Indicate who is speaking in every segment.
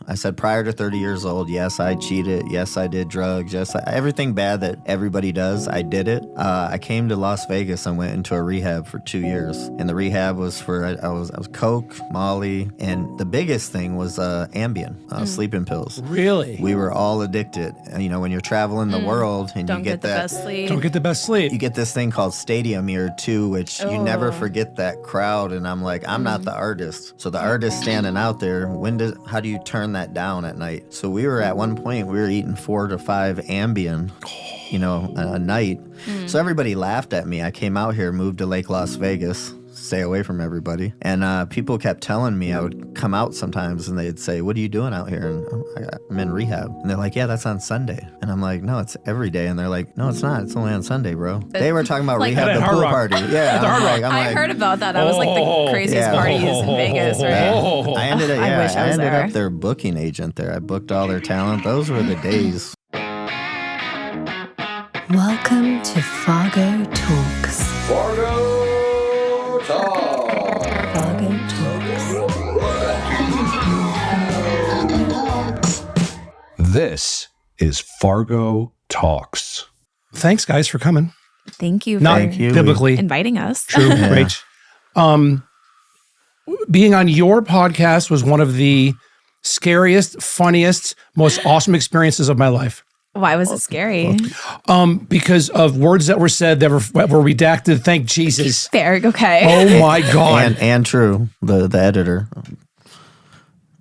Speaker 1: I said prior to 30 years old, yes, I cheated. Yes, I did drugs. Yes, everything bad that everybody does, I did it. I came to Las Vegas and went into a rehab for 2 years. And the rehab was for, I was Coke, Molly, and the biggest thing was Ambien, sleeping pills.
Speaker 2: Really?
Speaker 1: We were all addicted. And, you know, when you're traveling the world and
Speaker 3: Don't
Speaker 1: you get
Speaker 3: the
Speaker 1: that,
Speaker 3: best sleep.
Speaker 2: Don't get the best sleep.
Speaker 1: you get this thing called stadium ear too, which you never forget that crowd. And I'm like, I'm not the artist. So the artist standing out there, how do you turn that down at night? So we were at one point, we were eating 4 to 5 Ambien, you know, a night. So everybody laughed at me. I came out here, moved to Lake Las Vegas, stay away from everybody. And people kept telling me, I would come out sometimes and they'd say, what are you doing out here? And I'm in rehab. And they're like, yeah, that's on Sunday. And I'm like, no, it's every day. And they're like, no, it's not. It's only on Sunday, bro. They were talking about
Speaker 3: like
Speaker 1: rehab, the pool party. Yeah.
Speaker 3: I heard about that. That was like the craziest parties in Vegas, right?
Speaker 1: I ended up,
Speaker 3: I wish I was there.
Speaker 1: up their booking agent there. I booked all their talent. Those were the days.
Speaker 4: Welcome to Fargo Talks.
Speaker 5: Fargo Talk.
Speaker 4: Fargo Talks.
Speaker 5: This is Fargo Talks.
Speaker 2: Thanks, guys, for coming.
Speaker 3: Thank you
Speaker 2: Not
Speaker 3: for
Speaker 2: biblically.
Speaker 3: inviting us.
Speaker 2: True, Rach. Being on your podcast was one of the scariest, funniest, most awesome experiences of my life.
Speaker 3: Why was it scary?
Speaker 2: Because of words that were said that were redacted. Thank Jesus.
Speaker 3: Fair, okay.
Speaker 2: Oh my God.
Speaker 1: And Tru, the editor.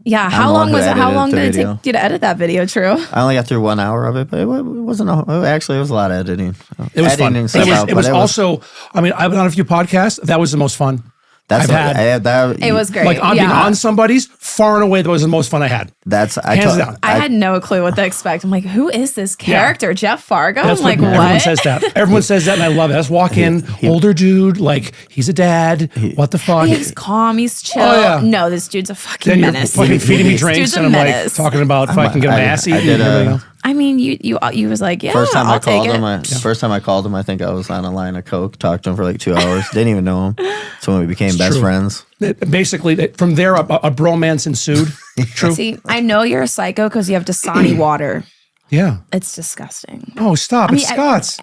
Speaker 3: Yeah, how long did it
Speaker 1: video.
Speaker 3: take you to edit that video, Tru?
Speaker 1: I only got through 1 hour of it, but it wasn't actually, it was a lot of editing.
Speaker 2: It was fun.
Speaker 1: Stuff
Speaker 2: It was also, I mean, I've been on a few podcasts. That was the most fun.
Speaker 1: That's
Speaker 2: I've had.
Speaker 3: It was great.
Speaker 2: Like being on somebody's, far and away, that was the most fun I had.
Speaker 1: Hands
Speaker 2: down.
Speaker 3: I had no clue what to expect. I'm like, who is this character? Jeff Fargo?
Speaker 2: That's
Speaker 3: I'm like, what?
Speaker 2: Everyone says that. Everyone says that, and I love it. I just walk in, older dude, like, he's a dad. What the fuck?
Speaker 3: He's calm. He's chill.
Speaker 2: Oh, yeah.
Speaker 3: No, this dude's a fucking
Speaker 2: Then you're
Speaker 3: menace.
Speaker 2: fucking feeding me
Speaker 3: This
Speaker 2: drinks,
Speaker 3: dude's a
Speaker 2: and I'm like
Speaker 3: menace.
Speaker 2: talking about if I can get my ass eaten. and everything else.
Speaker 3: I mean, you was like, yeah,
Speaker 1: First time
Speaker 3: I'll
Speaker 1: I called
Speaker 3: take
Speaker 1: him,
Speaker 3: it.
Speaker 1: first time I called him, I think I was on a line of coke, talked to him for like 2 hours, didn't even know him. So when we became best
Speaker 2: true.
Speaker 1: friends.
Speaker 2: Basically, from there, a bromance ensued. True.
Speaker 3: See, I know you're a psycho because you have Dasani water.
Speaker 2: Yeah.
Speaker 3: It's disgusting.
Speaker 2: Oh, stop. It's Scott's.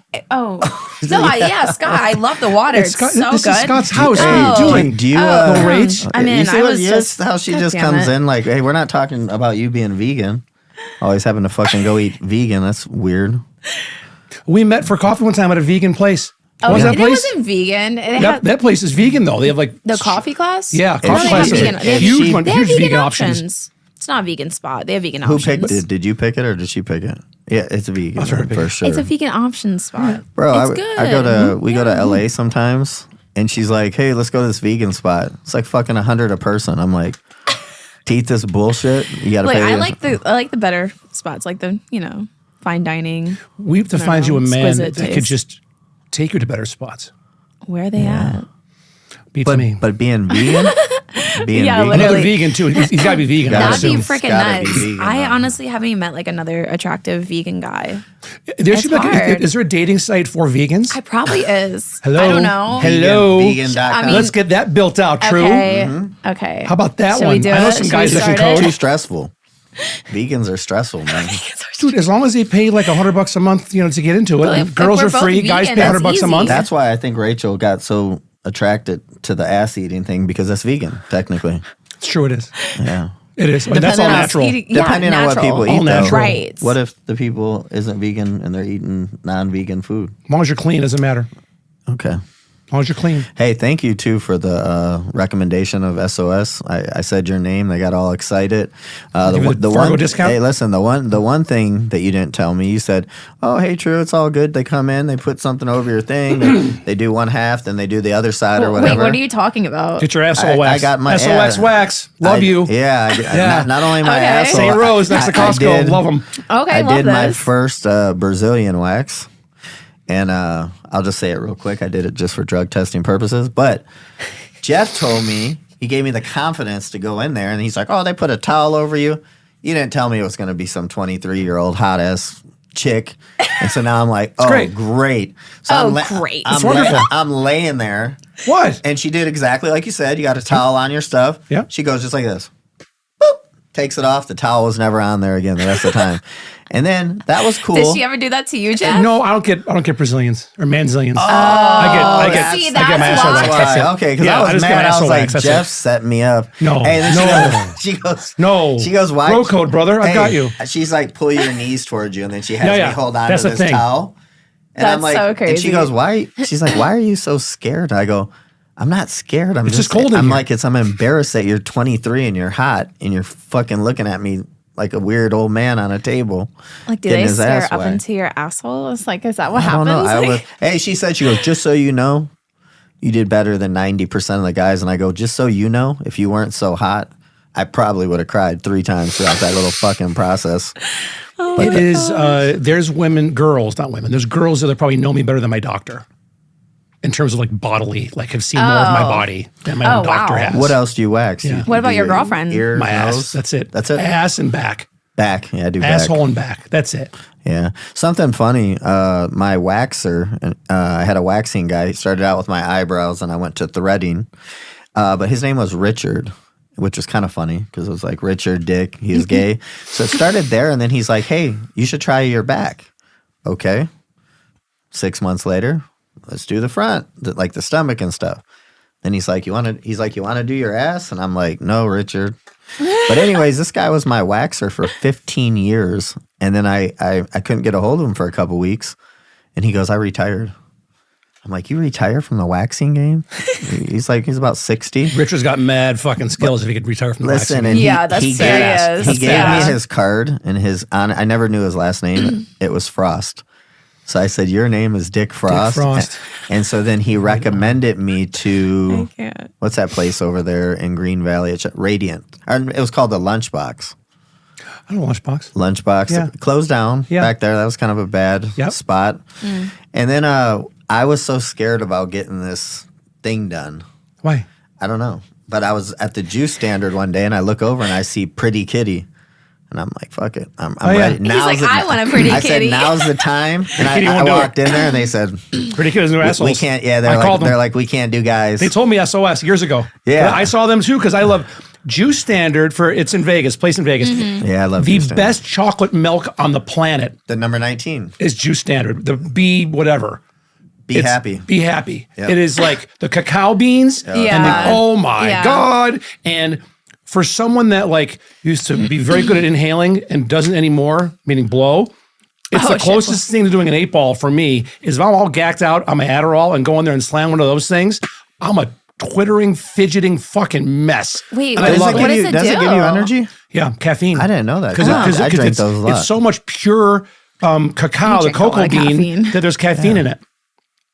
Speaker 3: Scott. I love the water. It's so
Speaker 2: this
Speaker 3: good.
Speaker 2: is Scott's house.
Speaker 1: Hey,
Speaker 2: What are you doing?
Speaker 1: Do you,
Speaker 2: Lil Raych?
Speaker 3: I mean,
Speaker 1: you see
Speaker 3: I
Speaker 1: what-
Speaker 3: was
Speaker 1: yes,
Speaker 3: just
Speaker 1: how she
Speaker 3: God
Speaker 1: just
Speaker 3: damn
Speaker 1: comes
Speaker 3: it.
Speaker 1: in like, hey, we're not talking about you being vegan. Always having to fucking go eat vegan. That's weird.
Speaker 2: We met for coffee one time at a vegan place.
Speaker 3: Oh,
Speaker 2: What was that
Speaker 3: it
Speaker 2: place?
Speaker 3: wasn't vegan.
Speaker 2: That place is vegan, though. They have like
Speaker 3: The coffee class?
Speaker 2: Yeah,
Speaker 3: Or
Speaker 2: coffee
Speaker 3: they
Speaker 2: class
Speaker 3: have
Speaker 2: is
Speaker 3: vegan-
Speaker 2: like
Speaker 3: they have-
Speaker 2: huge one,
Speaker 3: they have
Speaker 2: huge
Speaker 3: vegan
Speaker 2: vegan options.
Speaker 3: It's not a vegan spot. They have vegan
Speaker 1: Who
Speaker 3: options.
Speaker 1: picked it? Did you pick it or did she pick it? Yeah, it's a vegan for sure.
Speaker 3: It's a vegan options spot.
Speaker 1: Bro,
Speaker 3: It's good.
Speaker 1: we go to LA sometimes, and she's like, "Hey, let's go to this vegan spot." It's like fucking $100 a person. I'm like, to eat this bullshit, you gotta
Speaker 3: Like,
Speaker 1: pay.
Speaker 3: I like the better spots, like the fine dining.
Speaker 2: We have to find you a man
Speaker 3: exquisite
Speaker 2: that could
Speaker 3: taste.
Speaker 2: just take you to better spots.
Speaker 3: Where are they at?
Speaker 2: Beats me.
Speaker 1: But being vegan,
Speaker 3: Yeah,
Speaker 2: Another
Speaker 3: literally.
Speaker 2: vegan too. He's got to be vegan. I
Speaker 1: Gotta
Speaker 3: That'd be
Speaker 2: assume.
Speaker 3: freaking
Speaker 1: gotta be
Speaker 3: nuts.
Speaker 1: vegan,
Speaker 3: I
Speaker 1: though.
Speaker 3: honestly haven't even met like another attractive vegan guy.
Speaker 2: There should be
Speaker 3: hard.
Speaker 2: is there a dating site for vegans?
Speaker 3: I probably is.
Speaker 2: Hello?
Speaker 3: I don't know.
Speaker 2: Hello.
Speaker 1: Vegan.com.
Speaker 3: I mean-
Speaker 2: Let's get that built out. True.
Speaker 3: Okay. Okay.
Speaker 2: How about that
Speaker 3: Should
Speaker 2: one?
Speaker 3: we do
Speaker 2: I know
Speaker 3: it?
Speaker 2: some
Speaker 3: Should
Speaker 2: guys
Speaker 3: we
Speaker 2: that can
Speaker 3: start it?
Speaker 2: code.
Speaker 1: too stressful. Vegans are stressful, man.
Speaker 2: Dude, as long as they pay like $100 a month, to get into it.
Speaker 3: Well,
Speaker 2: and
Speaker 3: if
Speaker 2: girls
Speaker 3: we're
Speaker 2: are free.
Speaker 3: both
Speaker 2: Guys
Speaker 3: vegan,
Speaker 2: pay
Speaker 3: that's
Speaker 2: $100 a month.
Speaker 3: easy.
Speaker 1: That's why I think Rachel got so attracted to the ass eating thing because that's vegan, technically.
Speaker 2: It's true. It is.
Speaker 1: Yeah.
Speaker 2: It is. But that's all
Speaker 3: Depending on
Speaker 2: natural.
Speaker 3: eating- yeah,
Speaker 1: Depending on what
Speaker 3: natural.
Speaker 1: people
Speaker 2: All
Speaker 1: eat, though.
Speaker 2: natural.
Speaker 3: Right.
Speaker 1: What if the people isn't vegan and they're eating non-vegan food?
Speaker 2: As long as you're clean, doesn't matter.
Speaker 1: Okay.
Speaker 2: As long as you're clean.
Speaker 1: Hey, thank you too for the recommendation of SOS. I said your name; they got all excited.
Speaker 2: Give it a Fargo discount?
Speaker 1: Hey, listen, the one thing that you didn't tell me, you said, "Oh, hey, Tru, it's all good." They come in, they put something over your thing, they do one half, then they do the other side or
Speaker 3: Wait,
Speaker 1: whatever.
Speaker 3: what are you talking about?
Speaker 2: Get your asshole
Speaker 1: I
Speaker 2: waxed.
Speaker 1: got my-
Speaker 2: SOX
Speaker 1: yeah.
Speaker 2: wax. Love you.
Speaker 1: Yeah,
Speaker 2: Yeah.
Speaker 1: Not only my
Speaker 3: Okay.
Speaker 1: asshole.
Speaker 2: St. Rose next to
Speaker 1: I
Speaker 2: Costco.
Speaker 1: did-
Speaker 2: Love them.
Speaker 3: Okay,
Speaker 1: I
Speaker 3: love
Speaker 1: did my
Speaker 3: this.
Speaker 1: first Brazilian wax. And I'll just say it real quick. I did it just for drug testing purposes. But Jeff told me, he gave me the confidence to go in there. And he's like, oh, they put a towel over you. You didn't tell me it was going to be some 23-year-old hot-ass chick. And so now I'm like, oh, great. So
Speaker 3: Great.
Speaker 2: It's wonderful.
Speaker 1: I'm laying there.
Speaker 2: What?
Speaker 1: And she did exactly like you said. You got a towel on your stuff.
Speaker 2: Yeah.
Speaker 1: She goes just like this. Boop. takes it off. The towel was never on there again the rest of the time. And then that was cool.
Speaker 3: Did she ever do that to you, Jeff?
Speaker 2: No, I don't get Brazilians or manzillions.
Speaker 3: Oh, see,
Speaker 2: I get my
Speaker 3: that's
Speaker 2: asshole
Speaker 3: why.
Speaker 2: waxed. That's it.
Speaker 1: Okay, because
Speaker 2: Yeah,
Speaker 1: I was
Speaker 2: just get my
Speaker 1: mad. I was
Speaker 2: asshole
Speaker 1: like,
Speaker 2: waxed, that's
Speaker 1: Jeff
Speaker 2: it.
Speaker 1: set me up.
Speaker 2: No,
Speaker 1: Hey, then
Speaker 2: no.
Speaker 1: she goes,
Speaker 2: No.
Speaker 1: She goes, why?
Speaker 2: Bro code, brother. I
Speaker 1: Hey,
Speaker 2: got you.
Speaker 1: She's like, pull your knees towards you, and then she has
Speaker 2: Yeah.
Speaker 1: me hold on
Speaker 2: That's
Speaker 1: to
Speaker 2: the
Speaker 1: this
Speaker 2: thing.
Speaker 1: towel. And
Speaker 3: That's
Speaker 1: I'm like,
Speaker 3: so
Speaker 1: and she
Speaker 3: crazy.
Speaker 1: goes, why? She's like, why are you so scared? I go, I'm not scared.
Speaker 2: It's just cold in
Speaker 1: I'm
Speaker 2: here.
Speaker 1: like, I'm embarrassed that you're 23 and you're hot and you're fucking looking at me like a weird old man on a table.
Speaker 3: Like, do
Speaker 1: getting
Speaker 3: they
Speaker 1: his
Speaker 3: stare
Speaker 1: ass
Speaker 3: up
Speaker 1: whacked.
Speaker 3: into your asshole? It's like, is that what
Speaker 1: I don't
Speaker 3: happens?
Speaker 1: know.
Speaker 3: Like,
Speaker 1: Hey, she said, she goes, just so you know, you did better than 90% of the guys. And I go, just so you know, if you weren't so hot, I probably would have cried 3 times throughout that little fucking process.
Speaker 2: It is, there's girls, not women, there's girls that probably know me better than my doctor in terms of like bodily, like have seen more of my body than my own doctor
Speaker 3: wow.
Speaker 2: has.
Speaker 1: What else do you wax?
Speaker 2: Yeah.
Speaker 1: You
Speaker 3: What about
Speaker 1: do
Speaker 3: your girlfriend?
Speaker 1: Ear,
Speaker 2: My
Speaker 1: nose?
Speaker 2: ass. That's it.
Speaker 1: That's it?
Speaker 2: Ass and back.
Speaker 1: Back. Yeah, I do back.
Speaker 2: Asshole and back. That's it.
Speaker 1: Yeah. Something funny. My waxer, I had a waxing guy. He started out with my eyebrows and I went to threading. But his name was Richard, which was kind of funny because it was like Richard Dick. He was gay. So it started there. And then he's like, hey, you should try your back. Okay. 6 months later, let's do the front, like the stomach and stuff. Then he's like, you want to do your ass? And I'm like, no, Richard. But anyways, this guy was my waxer for 15 years. And then I couldn't get a hold of him for a couple weeks. And he goes, I retired. I'm like, you retire from the waxing game? He's about 60.
Speaker 2: Richard's got mad fucking skills if he could retire from the
Speaker 1: Listen,
Speaker 2: waxing.
Speaker 1: and
Speaker 3: Yeah, that's
Speaker 1: he
Speaker 3: serious.
Speaker 1: He gave
Speaker 3: Yeah.
Speaker 1: me his card and I never knew his last name. It was Frost. So I said, your name is Dick Frost.
Speaker 2: Frost.
Speaker 1: And so then he recommended me to,
Speaker 3: I can't.
Speaker 1: what's that place over there in Green Valley? It's Radiant. It was called the Lunchbox.
Speaker 2: I don't know, Lunchbox.
Speaker 1: Lunchbox.
Speaker 2: Yeah.
Speaker 1: Closed down back there. That was kind of a bad spot. And then I was so scared about getting this thing done.
Speaker 2: Why?
Speaker 1: I don't know. But I was at the juice standard one day and I look over and I see Pretty Kitty. And I'm like, fuck it. I'm ready.
Speaker 3: He's like, I want a pretty
Speaker 1: I
Speaker 3: kitty.
Speaker 1: said, now's the time. And
Speaker 2: Kitty
Speaker 1: I
Speaker 2: won't do
Speaker 1: walked in there and they said,
Speaker 2: Pretty Kitty's new assholes.
Speaker 1: we can't. Yeah,
Speaker 2: I called them.
Speaker 1: they're like, we can't do guys.
Speaker 2: They told me SOS years ago.
Speaker 1: Yeah.
Speaker 2: I saw them too because I love Juice Standard it's in Vegas, place in Vegas.
Speaker 1: Yeah, I love
Speaker 2: The
Speaker 1: Juice Standard.
Speaker 2: best chocolate milk on the planet
Speaker 1: The number 19.
Speaker 2: is Juice Standard. The B whatever.
Speaker 1: Be
Speaker 2: It's
Speaker 1: happy.
Speaker 2: Be happy.
Speaker 1: Yep.
Speaker 2: It is like the cacao beans and
Speaker 3: Yeah.
Speaker 2: oh my
Speaker 3: Yeah.
Speaker 2: God. And for someone that like used to be very good at inhaling and doesn't anymore, meaning blow, it's the
Speaker 3: shit.
Speaker 2: closest thing to doing an 8-ball for me is if I'm all gacked out on my Adderall and go in there and slam one of those things, I'm a twittering, fidgeting fucking mess.
Speaker 3: Wait,
Speaker 2: And I love
Speaker 3: what does it
Speaker 1: Does it give you
Speaker 3: do?
Speaker 1: energy?
Speaker 2: Yeah, caffeine.
Speaker 1: I didn't know that.
Speaker 2: Because
Speaker 1: I drink those a lot.
Speaker 2: it's so much pure cacao, the
Speaker 3: drink a lot
Speaker 2: cocoa
Speaker 3: of
Speaker 2: bean,
Speaker 3: caffeine.
Speaker 2: that there's caffeine in it.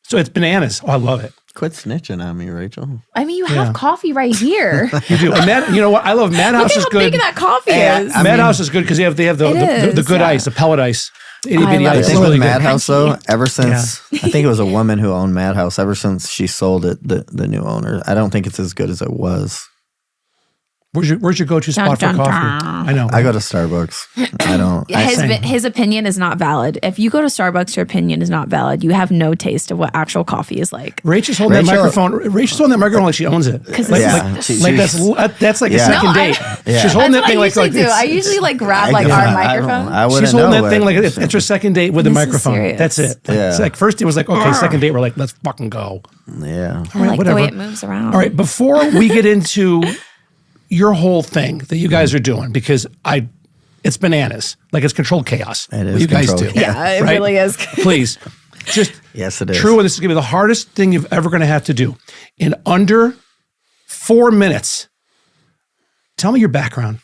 Speaker 2: So it's bananas. Oh, I love it.
Speaker 1: Quit snitching on me, Rachel.
Speaker 3: I mean, you have coffee right here.
Speaker 2: You do. And you know what? I love Madhouse
Speaker 3: Look
Speaker 2: is
Speaker 3: at how
Speaker 2: good.
Speaker 3: big that coffee
Speaker 1: Yeah,
Speaker 3: is.
Speaker 1: I mean-
Speaker 2: Madhouse is good because they have the
Speaker 3: It
Speaker 2: good
Speaker 3: is,
Speaker 2: ice, the pellet ice. Itty
Speaker 3: I
Speaker 2: bitty
Speaker 3: love
Speaker 2: ice.
Speaker 1: I
Speaker 3: it.
Speaker 2: It's
Speaker 1: think
Speaker 2: really
Speaker 1: with
Speaker 2: good.
Speaker 1: Madhouse, though, ever since,
Speaker 2: Yeah.
Speaker 1: I think it was a woman who owned Madhouse, ever since she sold it, the new owner, I don't think it's as good as it was.
Speaker 2: Where's your go-to spot
Speaker 3: Dun,
Speaker 2: for
Speaker 3: dun,
Speaker 2: coffee?
Speaker 3: dun.
Speaker 2: I know.
Speaker 1: I go to Starbucks. I don't.
Speaker 3: His opinion is not valid. If you go to Starbucks, your opinion is not valid. You have no taste of what actual coffee is like.
Speaker 2: Rachel's holding that
Speaker 1: Rachel-
Speaker 2: microphone. Rachel's holding that microphone like she owns it.
Speaker 3: Because
Speaker 2: Like,
Speaker 1: Yeah.
Speaker 2: like,
Speaker 1: She-
Speaker 2: like
Speaker 1: she's-
Speaker 2: that's like a
Speaker 1: Yeah.
Speaker 2: second
Speaker 3: No,
Speaker 2: date.
Speaker 1: Yeah.
Speaker 2: She's holding
Speaker 3: That's
Speaker 2: that
Speaker 3: what
Speaker 2: thing
Speaker 3: I
Speaker 2: like
Speaker 3: usually do.
Speaker 2: it's-
Speaker 3: I usually like grab like
Speaker 1: Yeah,
Speaker 3: our
Speaker 1: I don't-
Speaker 3: microphone.
Speaker 1: I wouldn't
Speaker 2: She's holding
Speaker 1: know
Speaker 2: that thing like it's her second date with the
Speaker 3: This is
Speaker 2: microphone.
Speaker 3: serious.
Speaker 2: That's it.
Speaker 1: Yeah.
Speaker 2: It's like first it was like, okay, second date, we're like, let's fucking go.
Speaker 1: Yeah.
Speaker 3: I like
Speaker 2: whatever.
Speaker 3: the way it moves around.
Speaker 2: All right, before we get into your whole thing that you guys are doing, because it's bananas. Like it's controlled chaos.
Speaker 1: It is
Speaker 2: what you guys do.
Speaker 1: controlled chaos.
Speaker 3: Yeah, it
Speaker 2: Right?
Speaker 3: really is.
Speaker 2: Please, just
Speaker 1: Yes, it is.
Speaker 2: True, and this is going to be the hardest thing you've ever going to have to do. In under 4 minutes, tell me your background.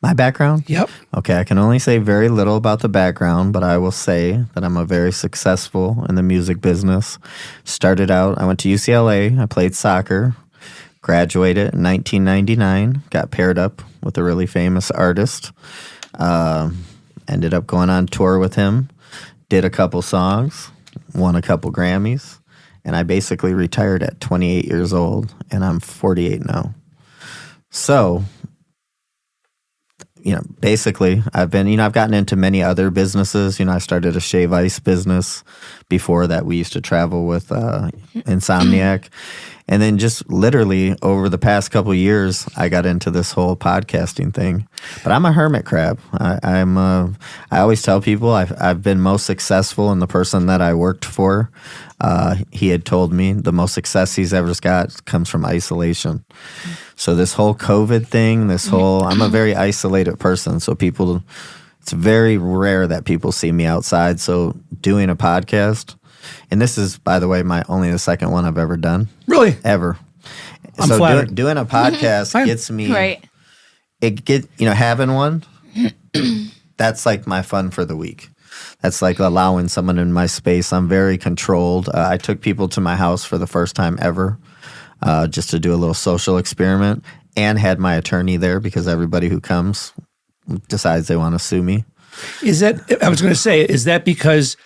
Speaker 1: My background?
Speaker 2: Yep.
Speaker 1: Okay, I can only say very little about the background, but I will say that I'm a very successful in the music business. Started out, I went to UCLA, I played soccer, graduated in 1999, got paired up with a really famous artist, ended up going on tour with him, did a couple songs, won a couple Grammys, and I basically retired at 28 years old, and I'm 48 now. So, basically, I've gotten into many other businesses. I started a shave ice business. Before that, we used to travel with Insomniac. And then just literally over the past couple of years, I got into this whole podcasting thing. But I'm a hermit crab. I always tell people I've been most successful in the person that I worked for. He had told me the most success he's ever got comes from isolation. So this whole COVID thing, I'm a very isolated person. So it's very rare that people see me outside. So doing a podcast, and this is, by the way, only the second one I've ever done.
Speaker 2: Really?
Speaker 1: Ever.
Speaker 2: I'm
Speaker 1: so
Speaker 2: flattered.
Speaker 1: doing a podcast gets me,
Speaker 3: Right.
Speaker 1: Having one, that's like my fun for the week. That's like allowing someone in my space. I'm very controlled. I took people to my house for the first time ever, just to do a little social experiment, and had my attorney there because everybody who comes decides they want to sue me.
Speaker 2: Is that because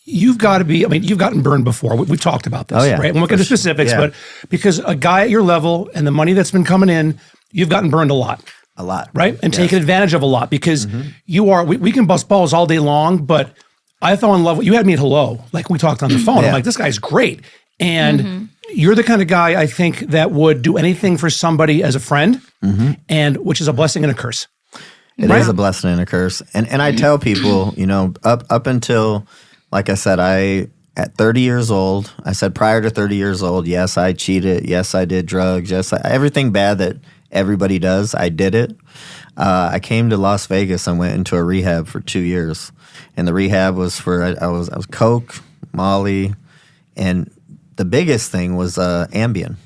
Speaker 2: you've got to be, you've gotten burned before. We've talked about this, right? We won't get into specifics, but because a guy at your level and the money that's been coming in, you've gotten burned a lot.
Speaker 1: A lot.
Speaker 2: Right? And taken advantage of a lot because we can bust balls all day long, but I fell in love with, you had me at hello, like we talked on the phone. I'm like, this guy's great. And you're the kind of guy I think that would do anything for somebody as a friend, and which is a blessing and a curse.
Speaker 1: It is a blessing and a curse. And I tell people, up until, like I said, at 30 years old, I said prior to 30 years old, yes, I cheated. Yes, I did drugs. Yes, everything bad that everybody does, I did it. I came to Las Vegas and went into a rehab for 2 years. And the rehab was for, I was coke, Molly, and the biggest thing was Ambien.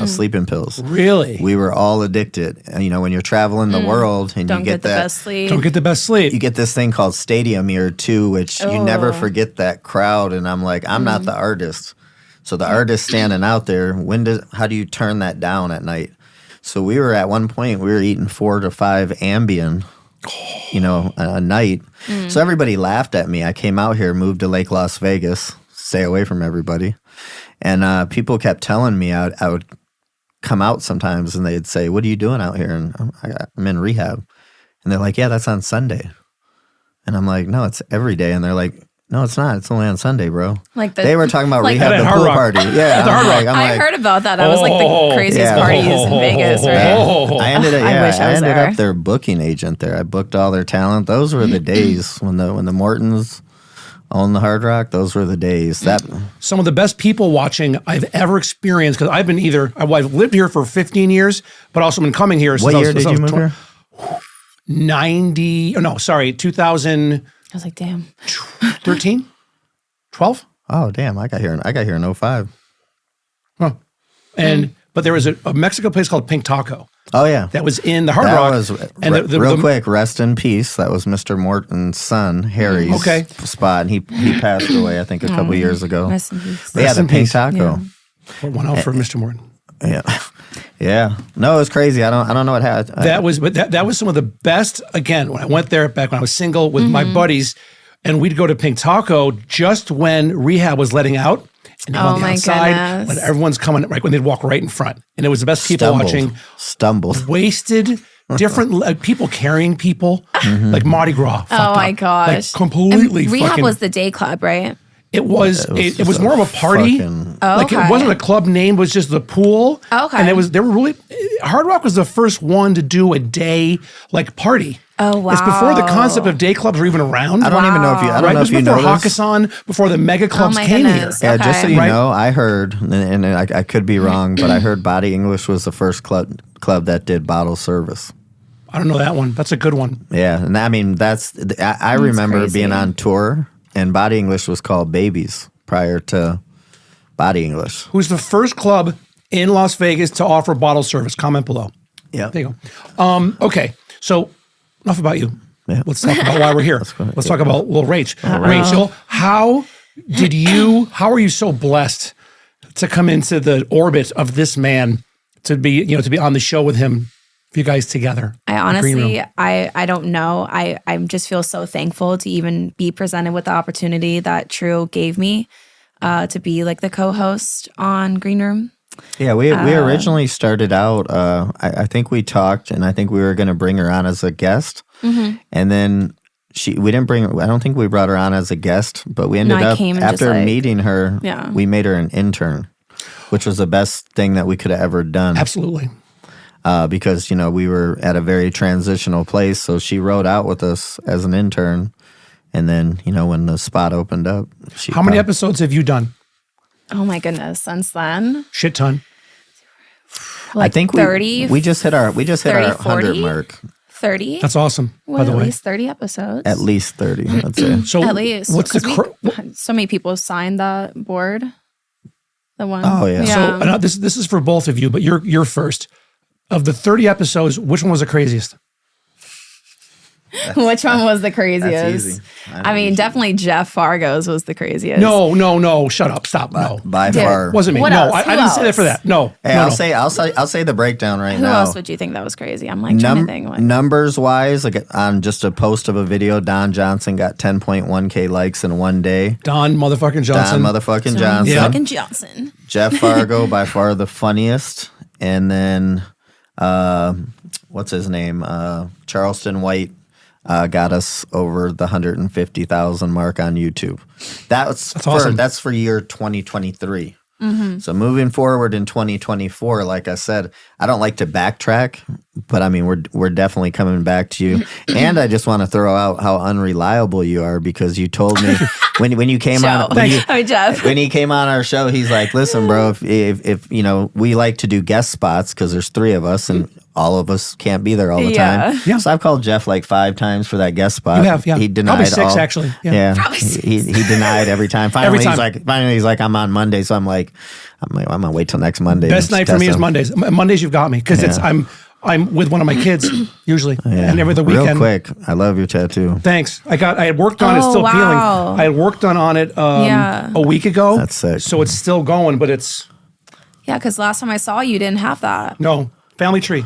Speaker 1: Sleeping pills.
Speaker 2: Really?
Speaker 1: We were all addicted. And, when you're traveling the world and
Speaker 3: Don't
Speaker 1: you
Speaker 3: get the
Speaker 1: that,
Speaker 3: best sleep.
Speaker 2: Don't get the best sleep.
Speaker 1: you get this thing called stadium ear too, which you never forget that crowd. And I'm like, I'm not the artist. So the artist standing out there, how do you turn that down at night? So we were at one point, we were eating 4 to 5 Ambien, a night. So everybody laughed at me. I came out here, moved to Lake Las Vegas, stay away from everybody. And people kept telling me I would come out sometimes and they'd say, "What are you doing out here?" And I'm in rehab. And they're like, "Yeah, that's on Sunday." And I'm like, "No, it's every day." And they're like, "No, it's not. It's only on Sunday, bro." They were talking about rehab,
Speaker 2: at
Speaker 1: the
Speaker 2: Hard
Speaker 1: pool
Speaker 2: Rock.
Speaker 1: party. Yeah,
Speaker 3: I heard about that. That was like the craziest parties in Vegas, right?
Speaker 1: I ended up,
Speaker 3: I wish I was there.
Speaker 1: up their booking agent there. I booked all their talent. Those were the days when the Mortons owned the Hard Rock. Those were the days.
Speaker 2: Some of the best people watching I've ever experienced, because I've lived here for 15 years, but also been coming here since
Speaker 1: What year did you move here?
Speaker 2: 2000.
Speaker 3: I was like, damn.
Speaker 2: 13? 12?
Speaker 1: Oh, damn. I got here in 05.
Speaker 2: Huh. But there was a Mexico place called Pink Taco.
Speaker 1: Oh, yeah.
Speaker 2: That was in the Hard
Speaker 1: That
Speaker 2: Rock.
Speaker 1: was,
Speaker 2: and
Speaker 1: real quick, rest in peace. That was Mr. Morton's son, Harry's spot. And he passed away, I think, a couple years ago.
Speaker 3: Rest in peace.
Speaker 1: But yeah, the Pink Taco.
Speaker 2: Pour one out for Mr. Morton.
Speaker 1: Yeah. Yeah. No, it was crazy. I don't know what happened.
Speaker 2: That was some of the best, again, when I went there back when I was single with my buddies, and we'd go to Pink Taco just when rehab was letting out. And they go on the outside
Speaker 3: goodness.
Speaker 2: when everyone's coming, right when they'd walk right in front. And it was the best people watching.
Speaker 1: Stumbled.
Speaker 2: Wasted, different people carrying people, like Mardi Gras.
Speaker 3: Oh my gosh.
Speaker 2: Like completely
Speaker 3: And rehab
Speaker 2: fucking.
Speaker 3: was the day club, right?
Speaker 2: It was more of a party. Like it wasn't a club name, it was just the pool.
Speaker 3: Okay.
Speaker 2: And Hard Rock was the first one to do a day like party.
Speaker 3: Oh, wow.
Speaker 2: It's before the concept of day clubs were even around.
Speaker 1: I don't even know if you. I don't know if you know
Speaker 2: before
Speaker 1: this.
Speaker 2: Hakkasan, before the mega clubs
Speaker 3: my
Speaker 2: came
Speaker 3: goodness.
Speaker 2: here.
Speaker 1: Yeah, just so you
Speaker 2: Right.
Speaker 1: know, I heard, and I could be wrong, but I heard Body English was the first club that did bottle service.
Speaker 2: I don't know that one. That's a good one.
Speaker 1: Yeah, and I mean I remember
Speaker 3: crazy.
Speaker 1: being on tour, and Body English was called Babies prior to Body English.
Speaker 2: Who's the first club in Las Vegas to offer bottle service? Comment below.
Speaker 1: Yeah,
Speaker 2: There you go. Okay, so enough about you.
Speaker 1: Yeah.
Speaker 2: Let's talk about why we're here. Let's talk about Lil Raych. Rachel, how are you so blessed to come into the orbit of this man, to be on the show with him, you guys together?
Speaker 3: I honestly, I don't know. I just feel so thankful to even be presented with the opportunity that Tru gave me to be like the co-host on Green Room.
Speaker 1: Yeah, we originally started out. I think we talked, and I think we were going to bring her on as a guest, and then we didn't bring. I don't think we brought her on as a guest, but we ended up
Speaker 3: came and
Speaker 1: after
Speaker 3: just,
Speaker 1: meeting her.
Speaker 3: Yeah.
Speaker 1: We made her an intern. which was the best thing that we could have ever done.
Speaker 2: Absolutely.
Speaker 1: Because, we were at a very transitional place. So she rode out with us as an intern. And then, when the spot opened up.
Speaker 2: How many episodes have you done?
Speaker 3: Oh my goodness, since then?
Speaker 2: Shit ton.
Speaker 3: Like
Speaker 1: I think
Speaker 3: 30?
Speaker 1: We just hit our
Speaker 3: 30,
Speaker 1: 100
Speaker 3: 40?
Speaker 1: mark.
Speaker 3: 30?
Speaker 2: That's awesome, by the
Speaker 3: At
Speaker 2: way.
Speaker 3: least 30 episodes.
Speaker 1: At least 30, I'd say.
Speaker 2: So
Speaker 3: At least.
Speaker 2: what's the
Speaker 3: 'Cause so many people signed that board. The one.
Speaker 1: Oh, yeah.
Speaker 2: So this is for both of you, but you're first. Of the 30 episodes, which one was the craziest?
Speaker 3: Which one was the craziest?
Speaker 1: That's easy.
Speaker 3: I mean, definitely Jeff Fargo's was the craziest.
Speaker 2: No. Shut up. Stop. No.
Speaker 1: By
Speaker 3: Dude,
Speaker 1: far.
Speaker 2: Wasn't me.
Speaker 3: What
Speaker 2: No,
Speaker 3: else?
Speaker 2: I
Speaker 3: Who
Speaker 2: didn't say that
Speaker 3: else?
Speaker 2: for that. No.
Speaker 1: Hey,
Speaker 2: no,
Speaker 1: I'll say the breakdown right
Speaker 3: Who
Speaker 1: now.
Speaker 3: else would you think that was crazy? I'm like trying to think. Like,
Speaker 1: Numbers wise, like on just a post of a video, Don Johnson got 10.1K likes in one day.
Speaker 2: Don motherfucking Johnson.
Speaker 1: Don motherfucking Johnson.
Speaker 2: Yeah.
Speaker 3: fucking Johnson.
Speaker 1: Jeff Fargo, by far the funniest. And then, what's his name? Charleston White got us over the 150,000 mark on YouTube. That's
Speaker 2: awesome.
Speaker 1: That's for year 2023.
Speaker 3: Mm-hmm.
Speaker 1: So moving forward in 2024, like I said, I don't like to backtrack, but I mean we're definitely coming back to you. And I just want to throw out how unreliable you are because you told me when you came on
Speaker 3: Jeff.
Speaker 1: when he came on our show, he's like, "Listen, bro, if we like to do guest spots because there's 3 of us and all of us can't be there all the time."
Speaker 2: Yeah.
Speaker 1: So I've called Jeff like 5 times for that guest spot.
Speaker 2: You have, yeah.
Speaker 1: He denied
Speaker 2: Probably 6
Speaker 1: all.
Speaker 2: actually.
Speaker 1: Yeah.
Speaker 3: Probably 6.
Speaker 1: He denied every time.
Speaker 2: Every time.
Speaker 1: Finally he's like, I'm on Monday, so I'm like, I'm gonna wait till next Monday.
Speaker 2: Best
Speaker 1: to
Speaker 2: night for
Speaker 1: test
Speaker 2: me is
Speaker 1: him.
Speaker 2: Mondays. Mondays you've got me because it's I'm with one of my kids usually, and every other
Speaker 1: Real
Speaker 2: weekend.
Speaker 1: quick, I love your tattoo.
Speaker 2: Thanks. I had worked on it,
Speaker 3: Oh,
Speaker 2: still
Speaker 3: wow.
Speaker 2: peeling. I had worked on it a week ago.
Speaker 1: That's sick.
Speaker 2: So it's still going, but it's
Speaker 3: Yeah, because last time I saw you didn't have that.
Speaker 2: no family tree.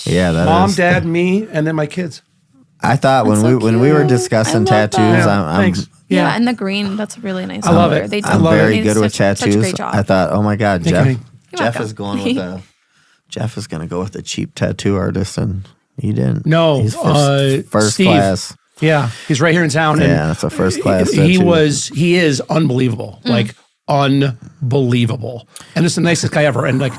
Speaker 1: Yeah, that
Speaker 2: Mom,
Speaker 1: is-
Speaker 2: dad, me, and then my kids.
Speaker 1: I thought
Speaker 3: That's so
Speaker 1: when we were
Speaker 3: cute.
Speaker 1: discussing
Speaker 3: I love
Speaker 1: tattoos,
Speaker 3: that.
Speaker 2: Yeah, thanks.
Speaker 3: Yeah, and the green, that's a really nice
Speaker 2: I love
Speaker 3: color.
Speaker 2: it.
Speaker 3: They
Speaker 2: I
Speaker 1: I'm
Speaker 2: love
Speaker 1: very
Speaker 3: did
Speaker 1: good with
Speaker 3: such a
Speaker 1: tattoos.
Speaker 3: great job.
Speaker 1: I thought, oh my God,
Speaker 2: Thank
Speaker 1: Jeff.
Speaker 2: you.
Speaker 1: Jeff
Speaker 3: welcome.
Speaker 1: is going with a. Jeff is going to go with a cheap tattoo artist, and he didn't.
Speaker 2: No,
Speaker 1: he's first
Speaker 2: Steve.
Speaker 1: class.
Speaker 2: Yeah, he's right here in town. And
Speaker 1: Yeah, that's a first class.
Speaker 2: He
Speaker 1: tattoo.
Speaker 2: he is unbelievable, like unbelievable, and just the nicest guy ever, and like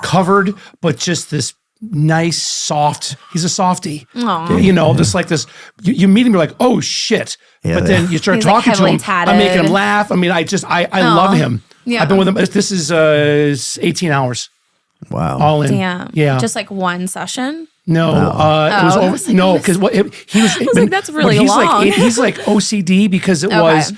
Speaker 2: covered, but just this nice, soft. He's a softie, just like this. You meet him, you're like, oh shit,
Speaker 1: Yeah,
Speaker 2: but then you start
Speaker 3: He's, like,
Speaker 2: talking to
Speaker 3: heavily
Speaker 2: him.
Speaker 3: tatted.
Speaker 2: I'm making him laugh. I mean, I love him.
Speaker 3: Yeah.
Speaker 2: I've been with him. This is 18 hours
Speaker 1: Wow.
Speaker 2: all in.
Speaker 3: Damn.
Speaker 2: Yeah.
Speaker 3: Just like one session.
Speaker 2: No, it was
Speaker 3: I
Speaker 2: over.
Speaker 3: was like,
Speaker 2: No, because he was.
Speaker 3: like, that's really
Speaker 2: he's
Speaker 3: long.
Speaker 2: Like, he's like OCD because it was.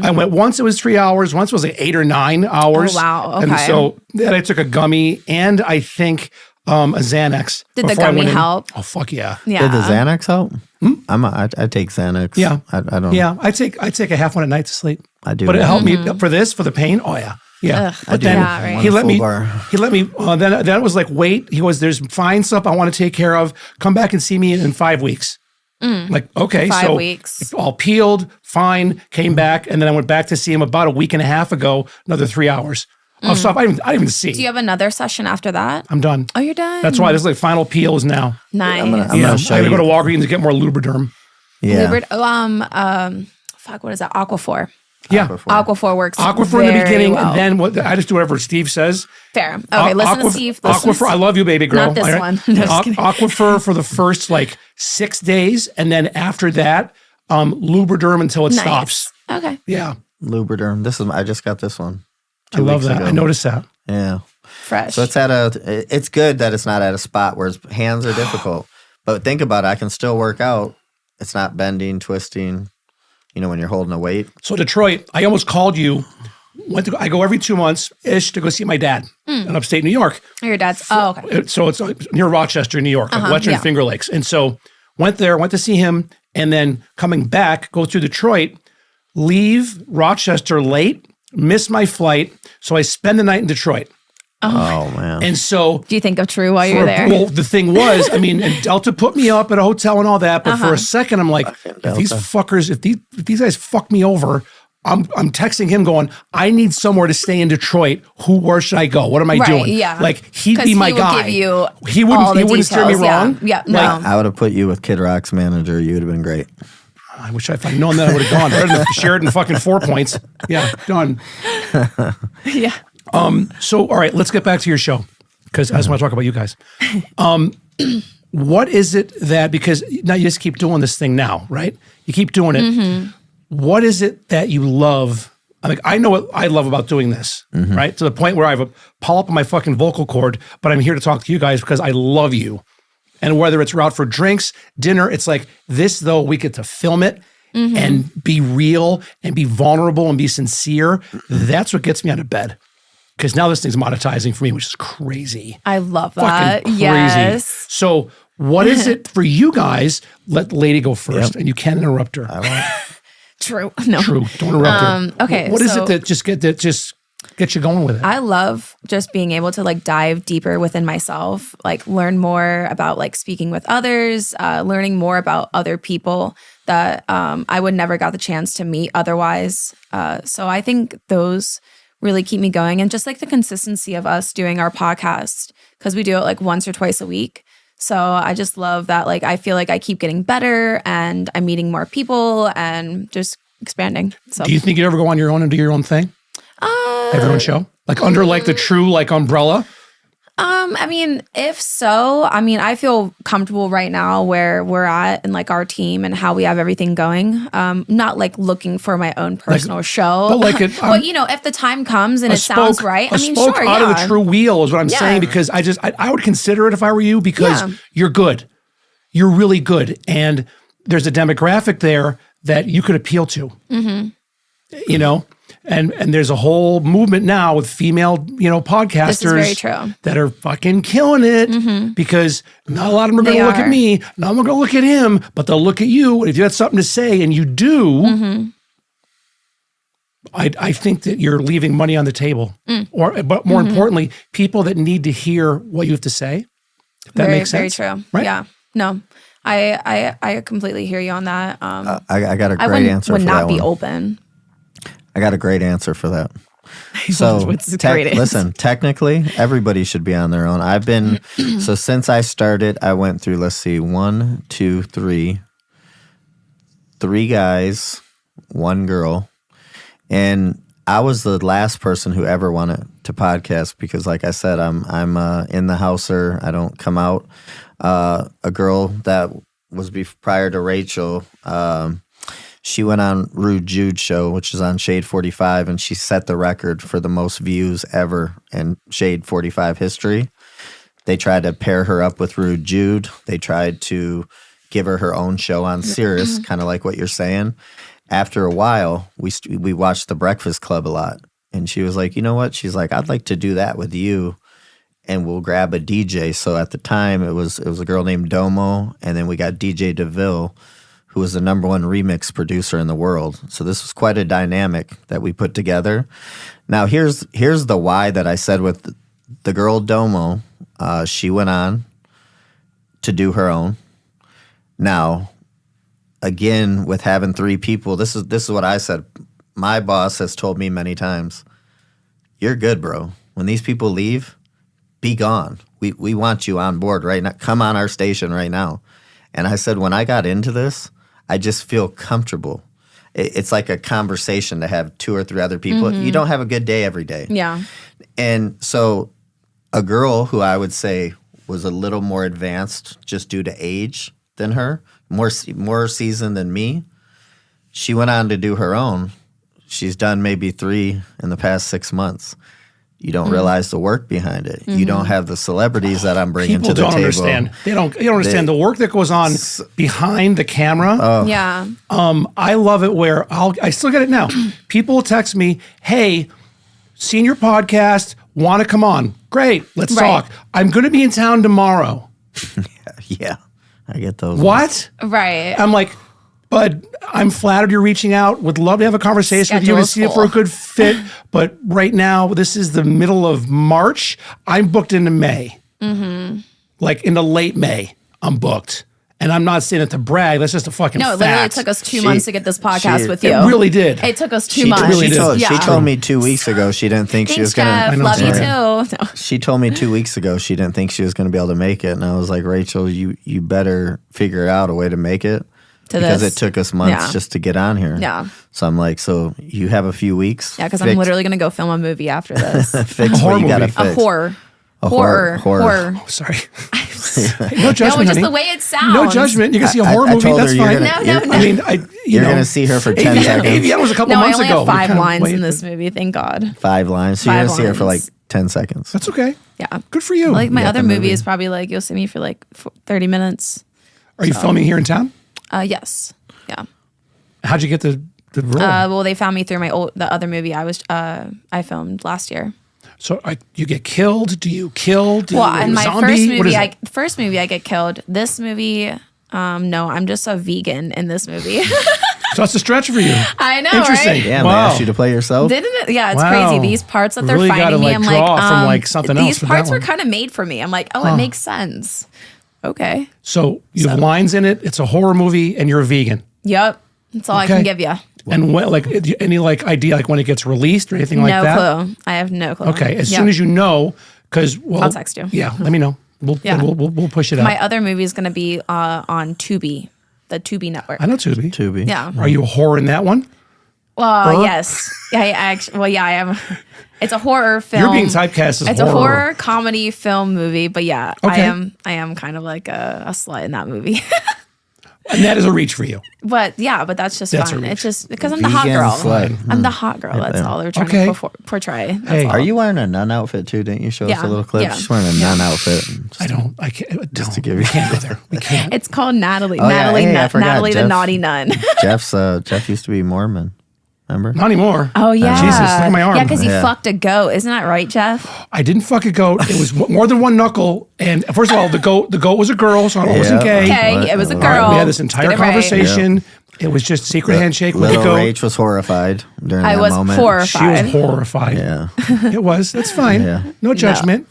Speaker 2: I went once. It was 3 hours. Once it was like 8 or 9 hours.
Speaker 3: Oh, wow.
Speaker 2: And
Speaker 3: Okay.
Speaker 2: so then I took a gummy and I think a Xanax.
Speaker 3: Did the
Speaker 2: before I
Speaker 3: gummy
Speaker 2: went in.
Speaker 3: help?
Speaker 2: Oh fuck yeah.
Speaker 3: Yeah.
Speaker 1: Did the Xanax help? I take Xanax.
Speaker 2: Yeah.
Speaker 1: I don't.
Speaker 2: Yeah, I take a half one at night to sleep.
Speaker 1: I do.
Speaker 2: But it helped me for the pain. Oh yeah. Yeah.
Speaker 3: Ugh,
Speaker 2: But then
Speaker 3: yeah, right.
Speaker 2: he let
Speaker 1: Full
Speaker 2: me.
Speaker 1: bar.
Speaker 2: He let me. Then it was like, wait. He goes, "There's fine stuff I want to take care of. Come back and see me in 5 weeks." Like, okay,
Speaker 3: 5
Speaker 2: so
Speaker 3: weeks.
Speaker 2: all peeled, fine. Came back, and then I went back to see him about a week and a half ago. Another 3 hours of stuff I didn't even see.
Speaker 3: Do you have another session after that?
Speaker 2: I'm done.
Speaker 3: Oh, you're done.
Speaker 2: That's why this is like final peels now.
Speaker 3: Nice.
Speaker 1: I'm
Speaker 2: Yeah,
Speaker 1: gonna show
Speaker 2: I gotta
Speaker 1: you.
Speaker 2: go to Walgreens to get more Lubriderm.
Speaker 1: Yeah.
Speaker 3: Fuck, what is that? Aquaphor.
Speaker 2: Yeah,
Speaker 3: Aquaphor works.
Speaker 2: Aquaphor in the
Speaker 3: very
Speaker 2: beginning,
Speaker 3: well.
Speaker 2: and then what? I just do whatever Steve says.
Speaker 3: Fair. Okay, listen to Steve. Listen to
Speaker 2: Aquaphor, I love you, baby girl.
Speaker 3: Not this
Speaker 2: All right?
Speaker 3: one. No, just kidding.
Speaker 2: Aquaphor for the first like 6 days, and then after that, Lubriderm until it
Speaker 3: Nice.
Speaker 2: stops.
Speaker 3: Okay.
Speaker 2: Yeah,
Speaker 1: Lubriderm. I just got this one.
Speaker 2: I love
Speaker 1: weeks
Speaker 2: that.
Speaker 1: ago.
Speaker 2: I noticed that.
Speaker 1: Yeah.
Speaker 3: Fresh.
Speaker 1: So it's good that it's not at a spot where his hands are difficult. But think about it, I can still work out. It's not bending, twisting, when you're holding a weight.
Speaker 2: So Detroit, I almost called you. I go every 2 months ish to go see my dad in upstate New York.
Speaker 3: Your dad's. Oh, okay.
Speaker 2: So it's near Rochester, New York, like Western
Speaker 3: yeah.
Speaker 2: Finger Lakes. And so went to see him, and then coming back, go through Detroit, leave Rochester late, miss my flight. So I spend the night in Detroit.
Speaker 1: Oh man.
Speaker 2: And so
Speaker 3: Do you think of Tru while you were there?
Speaker 2: well, the thing was, I mean, and Delta put me up at a hotel and all that, but for a second, I'm like, if these fuckers, if these guys fuck me over, I'm texting him going, I need somewhere to stay in Detroit. Where should I go? What am I
Speaker 3: Right,
Speaker 2: doing?
Speaker 3: yeah.
Speaker 2: Like he'd
Speaker 3: 'Cause
Speaker 2: be my
Speaker 3: he would
Speaker 2: guy.
Speaker 3: give you
Speaker 2: he
Speaker 3: all the
Speaker 2: wouldn't steer me
Speaker 3: details, yeah.
Speaker 2: wrong.
Speaker 3: Yeah, no.
Speaker 1: I would have put you with Kid Rock's manager. You would have been great.
Speaker 2: I wish if I'd known that I would have gone. Better than Sheridan fucking 4 points. Yeah, done.
Speaker 3: Yeah.
Speaker 2: So, all right, let's get back to your show because I just want to talk about you guys. What is it that, because now you just keep doing this thing now, right? You keep doing it. What is it that you love? I know what I love about doing this, right? To the point where I have a polyp on my fucking vocal cord, but I'm here to talk to you guys because I love you. And whether it's we're out for drinks, dinner, it's like this, though, we get to film it and be real and be vulnerable and be sincere. That's what gets me out of bed. Because now this thing's monetizing for me, which is crazy.
Speaker 3: I love that.
Speaker 2: Fucking crazy.
Speaker 3: Yes.
Speaker 2: So what is it for you guys? Let Lady go first, and you can't interrupt her.
Speaker 3: True. No.
Speaker 2: True. Don't interrupt her.
Speaker 3: Okay.
Speaker 2: What is it that just get you going with it?
Speaker 3: I love just being able to like dive deeper within myself, like learn more about like speaking with others, learning more about other people that I would never got the chance to meet otherwise. So I think those really keep me going, and just like the consistency of us doing our podcast, because we do it like once or twice a week. So I just love that. Like, I feel like I keep getting better and I'm meeting more people and just expanding. So
Speaker 2: do you think you'd ever go on your own and do your own thing? Have your own show? Like under like the Tru like umbrella?
Speaker 3: I mean, if so, I mean, I feel comfortable right now where we're at and like our team and how we have everything going. Not like looking for my own personal show.
Speaker 2: But like
Speaker 3: but you know, if the time comes and it sounds right, I mean, sure,
Speaker 2: out of the Tru wheel is what I'm saying, because I would consider it if I were you, because you're good. You're really good. And there's a demographic there that you could appeal to. You know? And there's a whole movement now with female, podcasters
Speaker 3: This is very true.
Speaker 2: that are fucking killing it, because not a lot of them are going to look at me, not all going to look at him, but they'll look at you. And if you have something to say and you do, I think that you're leaving money on the table. But more importantly, people that need to hear what you have to say. If that makes sense.
Speaker 3: Very true.
Speaker 2: Right?
Speaker 3: Yeah. No, I completely hear you on that.
Speaker 1: I got a great answer for that one.
Speaker 3: Would not be open.
Speaker 1: I got a great answer for that. So, listen, technically, everybody should be on their own. I've been, so since I started, I went through, let's see, 1, 2, 3 guys, 1 girl. And I was the last person who ever wanted to podcast because, like I said, I'm in the houser. I don't come out. A girl that was prior to Rachel, she went on Rude Jude show, which is on Shade 45, and she set the record for the most views ever in Shade 45 history. They tried to pair her up with Rude Jude. They tried to give her own show on Sirius, kind of like what you're saying. After a while, we watched The Breakfast Club a lot, and she was like, you know what? She's like, I'd like to do that with you, and we'll grab a DJ. So at the time, it was a girl named Domo, and then we got DJ DeVille, who was the #1 remix producer in the world. So this was quite a dynamic that we put together. Now, here's the why that I said with the girl Domo. She went on to do her own. Now, again, with having 3 people, this is what I said. My boss has told me many times, you're good, bro. When these people leave, be gone. We want you on board right now. Come on our station right now. And I said, when I got into this, I just feel comfortable. It's like a conversation to have 2 or 3 other people. You don't have a good day every day.
Speaker 3: Yeah.
Speaker 1: And so a girl who I would say was a little more advanced just due to age than her, more seasoned than me, she went on to do her own. She's done maybe 3 in the past 6 months. You don't realize the work behind it. You don't have the celebrities that I'm bringing to the table. People don't
Speaker 2: understand. They don't understand the work that goes on behind the camera.
Speaker 3: Yeah.
Speaker 2: I love it where I still get it now. People will text me, hey, seen your podcast, want to come on. Great, let's talk. I'm going to be in town tomorrow.
Speaker 1: Yeah, I get those.
Speaker 2: What?
Speaker 3: Right.
Speaker 2: I'm like, but I'm flattered you're reaching out. Would love to have a conversation with you to see if we're a good fit. But right now, this is the middle of March. I'm booked into May. Like into late May, I'm booked. And I'm not saying it to brag. That's just a fucking fact.
Speaker 3: No, it literally took us 2 months to get this podcast with you.
Speaker 2: It really did.
Speaker 3: It took us 2 months.
Speaker 1: She told me 2 weeks ago she didn't think she was going to.
Speaker 3: Love you too. No.
Speaker 1: She told me 2 weeks ago she didn't think she was going to be able to make it. And I was like, Rachel, you better figure out a way to make it. because
Speaker 3: this.
Speaker 1: it took us months
Speaker 3: Yeah.
Speaker 1: just to get on here.
Speaker 3: Yeah.
Speaker 1: So I'm like, so you have a few weeks?
Speaker 3: Yeah, because I'm literally going to go film a movie after this.
Speaker 1: fix
Speaker 2: horror
Speaker 1: what you gotta
Speaker 2: movie.
Speaker 1: fix.
Speaker 3: A horror.
Speaker 1: A
Speaker 3: Horror.
Speaker 1: horror.
Speaker 2: Oh, sorry. No
Speaker 3: No,
Speaker 2: judgment,
Speaker 3: just
Speaker 2: honey.
Speaker 3: the way it sounds.
Speaker 2: No judgment. You can see a horror
Speaker 1: I
Speaker 2: movie.
Speaker 1: told her
Speaker 2: That's
Speaker 1: you're
Speaker 2: fine.
Speaker 1: gonna-
Speaker 3: No,
Speaker 1: you're-
Speaker 3: no.
Speaker 2: I mean,
Speaker 1: You're going to see her for 10 seconds.
Speaker 2: AVN was a couple
Speaker 3: No, I
Speaker 2: months
Speaker 3: only
Speaker 2: ago.
Speaker 3: have
Speaker 2: We
Speaker 3: 5
Speaker 2: kinda
Speaker 3: lines
Speaker 2: waited.
Speaker 3: in this movie, thank God.
Speaker 1: 5 lines. So you're
Speaker 3: 5
Speaker 1: going to see her for like
Speaker 3: lines.
Speaker 1: 10 seconds.
Speaker 2: That's okay.
Speaker 3: Yeah.
Speaker 2: Good for you.
Speaker 3: Like my
Speaker 1: got
Speaker 3: other
Speaker 1: the
Speaker 3: movie
Speaker 1: movie.
Speaker 3: is probably like, you'll see me for like 30 minutes.
Speaker 2: Are you filming here in town?
Speaker 3: Yes. Yeah.
Speaker 2: How'd you get the role?
Speaker 3: Well, they found me through the other movie I filmed last year.
Speaker 2: So you get killed? Do you kill? Do
Speaker 3: Well,
Speaker 2: you
Speaker 3: in my
Speaker 2: zombie? What is it?
Speaker 3: first movie, I get killed. This movie, no, I'm just a vegan in this movie.
Speaker 2: So that's a stretch for you.
Speaker 3: I know,
Speaker 2: Interesting.
Speaker 3: right?
Speaker 1: Damn,
Speaker 2: Wow.
Speaker 1: they asked you to play yourself?
Speaker 3: Didn't it? Yeah, it's
Speaker 2: Wow.
Speaker 3: crazy. These parts that they're
Speaker 2: Really gotta,
Speaker 3: finding me,
Speaker 2: like,
Speaker 3: I'm
Speaker 2: draw
Speaker 3: like,
Speaker 2: from, like, something else
Speaker 3: these
Speaker 2: for that
Speaker 3: parts were
Speaker 2: one.
Speaker 3: kind of made for me. I'm like, oh, it makes sense. Okay.
Speaker 2: So you have lines in it. It's a horror movie, and you're a vegan.
Speaker 3: Yep. That's all I
Speaker 2: Okay.
Speaker 3: can give you.
Speaker 2: And when, like any like idea like when it gets released or anything like
Speaker 3: No
Speaker 2: that?
Speaker 3: clue. I have no clue.
Speaker 2: Okay, as soon as you know, because
Speaker 3: I'll text you.
Speaker 2: Yeah, let me know. We'll
Speaker 3: Yeah.
Speaker 2: we'll push it
Speaker 3: My
Speaker 2: up.
Speaker 3: other movie is going to be on Tubi, the Tubi network.
Speaker 2: I know Tubi.
Speaker 1: Tubi.
Speaker 3: Yeah.
Speaker 2: Are you a whore in that one?
Speaker 3: Well, yes. Yeah, I actually. Well, yeah, I am. It's a horror film.
Speaker 2: You're being typecast as
Speaker 3: It's
Speaker 2: horror.
Speaker 3: a horror comedy film movie, but yeah,
Speaker 2: Okay.
Speaker 3: I am kind of like a slut in that movie.
Speaker 2: And that is a reach for you.
Speaker 3: But yeah, but that's just
Speaker 2: That's a
Speaker 3: fun.
Speaker 2: reach.
Speaker 3: It's just because I'm the hot
Speaker 1: Vegan
Speaker 3: girl.
Speaker 1: slut.
Speaker 3: I'm the hot girl. That's all they're trying
Speaker 2: Okay.
Speaker 3: to portray. That's
Speaker 2: Hey.
Speaker 3: all.
Speaker 1: Are you wearing a nun outfit too? Didn't you show us
Speaker 3: Yeah,
Speaker 1: a little clip?
Speaker 3: yeah.
Speaker 1: She's wearing a nun outfit.
Speaker 2: I can't. Don't.
Speaker 1: to give
Speaker 2: We
Speaker 1: you-
Speaker 2: can't go there. We can't.
Speaker 3: It's called Natalie.
Speaker 1: Oh, yeah.
Speaker 3: Natalie.
Speaker 1: Hey, I forgot.
Speaker 3: Natalie the
Speaker 1: Jeff-
Speaker 3: naughty nun.
Speaker 1: Jeff used to be Mormon. Remember?
Speaker 2: Not anymore.
Speaker 3: Oh yeah.
Speaker 2: Jesus, look at my arm.
Speaker 3: Yeah, because he
Speaker 1: Yeah.
Speaker 3: fucked a goat. Isn't that right, Jeff?
Speaker 2: I didn't fuck a goat. It was more than one knuckle. And first of all, the goat was a girl, so it wasn't
Speaker 1: Yeah.
Speaker 2: gay.
Speaker 3: Okay,
Speaker 1: What?
Speaker 3: it was a
Speaker 1: All
Speaker 3: girl.
Speaker 1: right,
Speaker 2: We had this
Speaker 3: Let's
Speaker 2: entire
Speaker 3: get it right.
Speaker 2: conversation. It was just secret handshake with the
Speaker 1: Little
Speaker 2: goat.
Speaker 1: Raych was horrified during
Speaker 3: I
Speaker 1: that
Speaker 3: was
Speaker 1: moment.
Speaker 3: horrified.
Speaker 2: She was horrified.
Speaker 1: Yeah.
Speaker 2: It was. That's fine.
Speaker 1: Yeah.
Speaker 2: No judgment.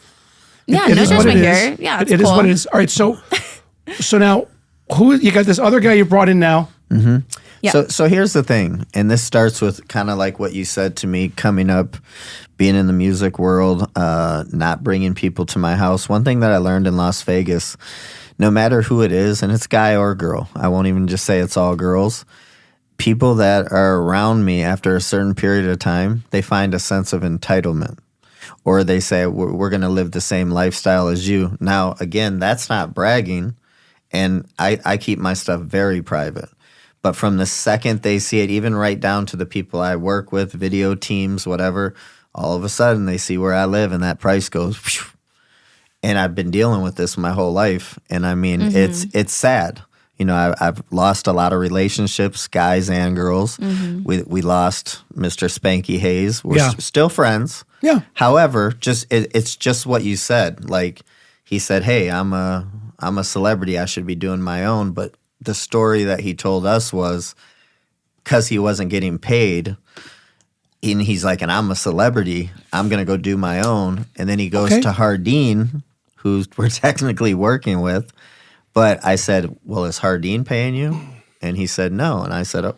Speaker 3: Yeah,
Speaker 2: It
Speaker 3: no
Speaker 2: is what
Speaker 3: judgment
Speaker 2: it is.
Speaker 3: here. Yeah, it's
Speaker 2: It is
Speaker 3: cool.
Speaker 2: what it is. All right. So now, who you got? This other guy you brought in now.
Speaker 3: Yeah.
Speaker 1: So here's the thing, and this starts with kind of like what you said to me coming up, being in the music world, not bringing people to my house. One thing that I learned in Las Vegas, no matter who it is, and it's guy or girl, I won't even just say it's all girls, people that are around me after a certain period of time, they find a sense of entitlement. Or they say, we're going to live the same lifestyle as you. Now, again, that's not bragging, and I keep my stuff very private. But from the second they see it, even right down to the people I work with, video teams, whatever, all of a sudden they see where I live and that price goes. Phew. And I've been dealing with this my whole life. And I mean, it's sad. You know, I've lost a lot of relationships, guys and girls. We lost Mr. Spanky Hayes. We're
Speaker 2: Yeah.
Speaker 1: still friends.
Speaker 2: Yeah.
Speaker 1: However, it's just what you said. Like he said, "Hey, I'm a celebrity. I should be doing my own." But the story that he told us was because he wasn't getting paid, and he's like, "And I'm a celebrity. I'm gonna go do my own." And then he goes
Speaker 2: Okay.
Speaker 1: to Hardeen, who we're technically working with. But I said, "Well, is Hardeen paying you?" And he said, "No." And I said, "Oh,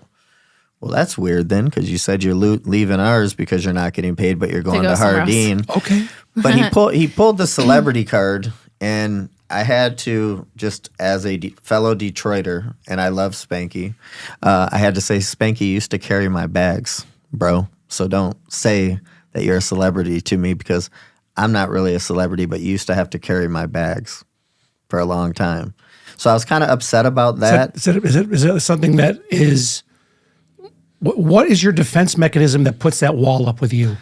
Speaker 1: well, that's weird then, because you said you're leaving ours because you're not getting paid, but you're going
Speaker 3: go
Speaker 1: to
Speaker 3: somewhere else."
Speaker 1: Hardeen."
Speaker 2: Okay.
Speaker 1: But he pulled the celebrity card, and I had to, just as a fellow Detroiter, and I love Spanky, I had to say, Spanky used to carry my bags, bro. So don't say that you're a celebrity to me, because I'm not really a celebrity, but you used to have to carry my bags for a long time. So I was kind of upset about that.
Speaker 2: Is it something that is? What is your defense mechanism that puts that wall up with you?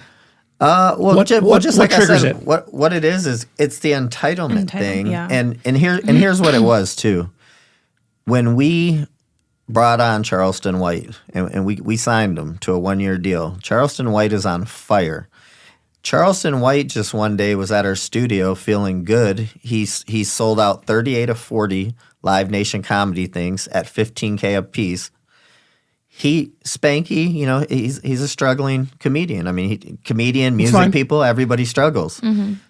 Speaker 1: Well, just
Speaker 2: what
Speaker 1: like I
Speaker 2: triggers
Speaker 1: said,
Speaker 2: it?
Speaker 1: what it is it's the entitlement thing,
Speaker 3: yeah.
Speaker 1: and here's what it was too. When we brought on Charleston White, and we signed him to a 1-year deal. Charleston White is on fire. Charleston White just one day was at our studio feeling good. He sold out 38 of 40 Live Nation comedy things at $15K a piece. Spanky, you know, he's a struggling comedian. I mean, comedian, music
Speaker 2: fine.
Speaker 1: people, everybody struggles.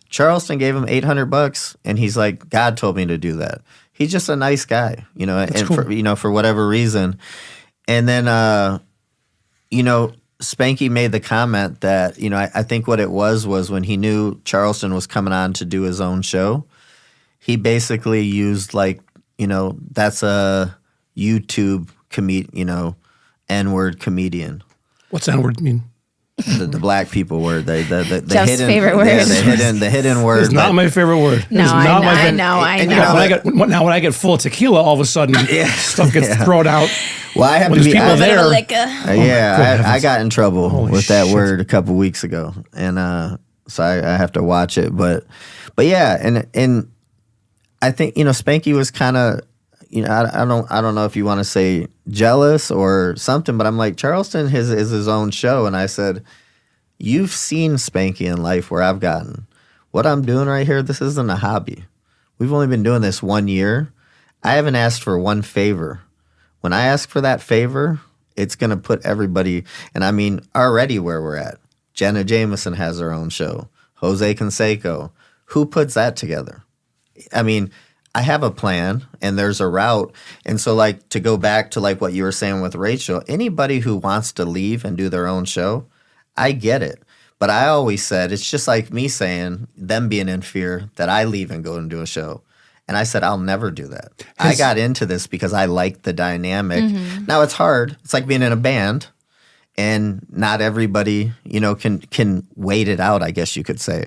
Speaker 1: Charleston gave him $800, and he's like, "God told me to do that." He's just a nice guy, you know, and
Speaker 2: cool.
Speaker 1: for whatever reason. And then, Spanky made the comment that, I think what it was when he knew Charleston was coming on to do his own show, he basically used that's a YouTube N-word comedian.
Speaker 2: What's that word mean?
Speaker 1: The black people word, the
Speaker 3: Jeff's
Speaker 1: hidden
Speaker 3: favorite word.
Speaker 1: yeah, the hidden word.
Speaker 2: It's not my favorite word.
Speaker 3: No,
Speaker 2: It's
Speaker 3: I
Speaker 2: not
Speaker 3: know,
Speaker 2: my
Speaker 3: I
Speaker 2: favorite-
Speaker 3: know, I
Speaker 1: and
Speaker 3: know.
Speaker 1: you know,
Speaker 2: When I get full of tequila, all of a sudden stuff gets thrown out.
Speaker 1: Well, I have
Speaker 2: When
Speaker 1: to
Speaker 2: there's
Speaker 1: be
Speaker 2: people
Speaker 1: I-
Speaker 2: there.
Speaker 1: I got in trouble
Speaker 2: Holy
Speaker 1: with that
Speaker 2: shit.
Speaker 1: word a couple weeks ago, and so I have to watch it. But yeah, and I think Spanky was kind of I don't know if you want to say jealous or something, but I'm like, Charleston is his own show, and I said, you've seen Spanky in life where I've gotten. What I'm doing right here, this isn't a hobby. We've only been doing this 1 year. I haven't asked for one favor. When I ask for that favor, it's going to put everybody, and I mean already where we're at. Jenna Jameson has her own show. Jose Canseco. Who puts that together? I mean, I have a plan and there's a route. And so like to go back to like what you were saying with Rachel, anybody who wants to leave and do their own show, I get it. But I always said, it's just like me saying, them being in fear that I leave and go and do a show. And I said, I'll never do that. I got into this because I like the dynamic. Now it's hard. It's like being in a band. And not everybody, can wait it out, I guess you could say.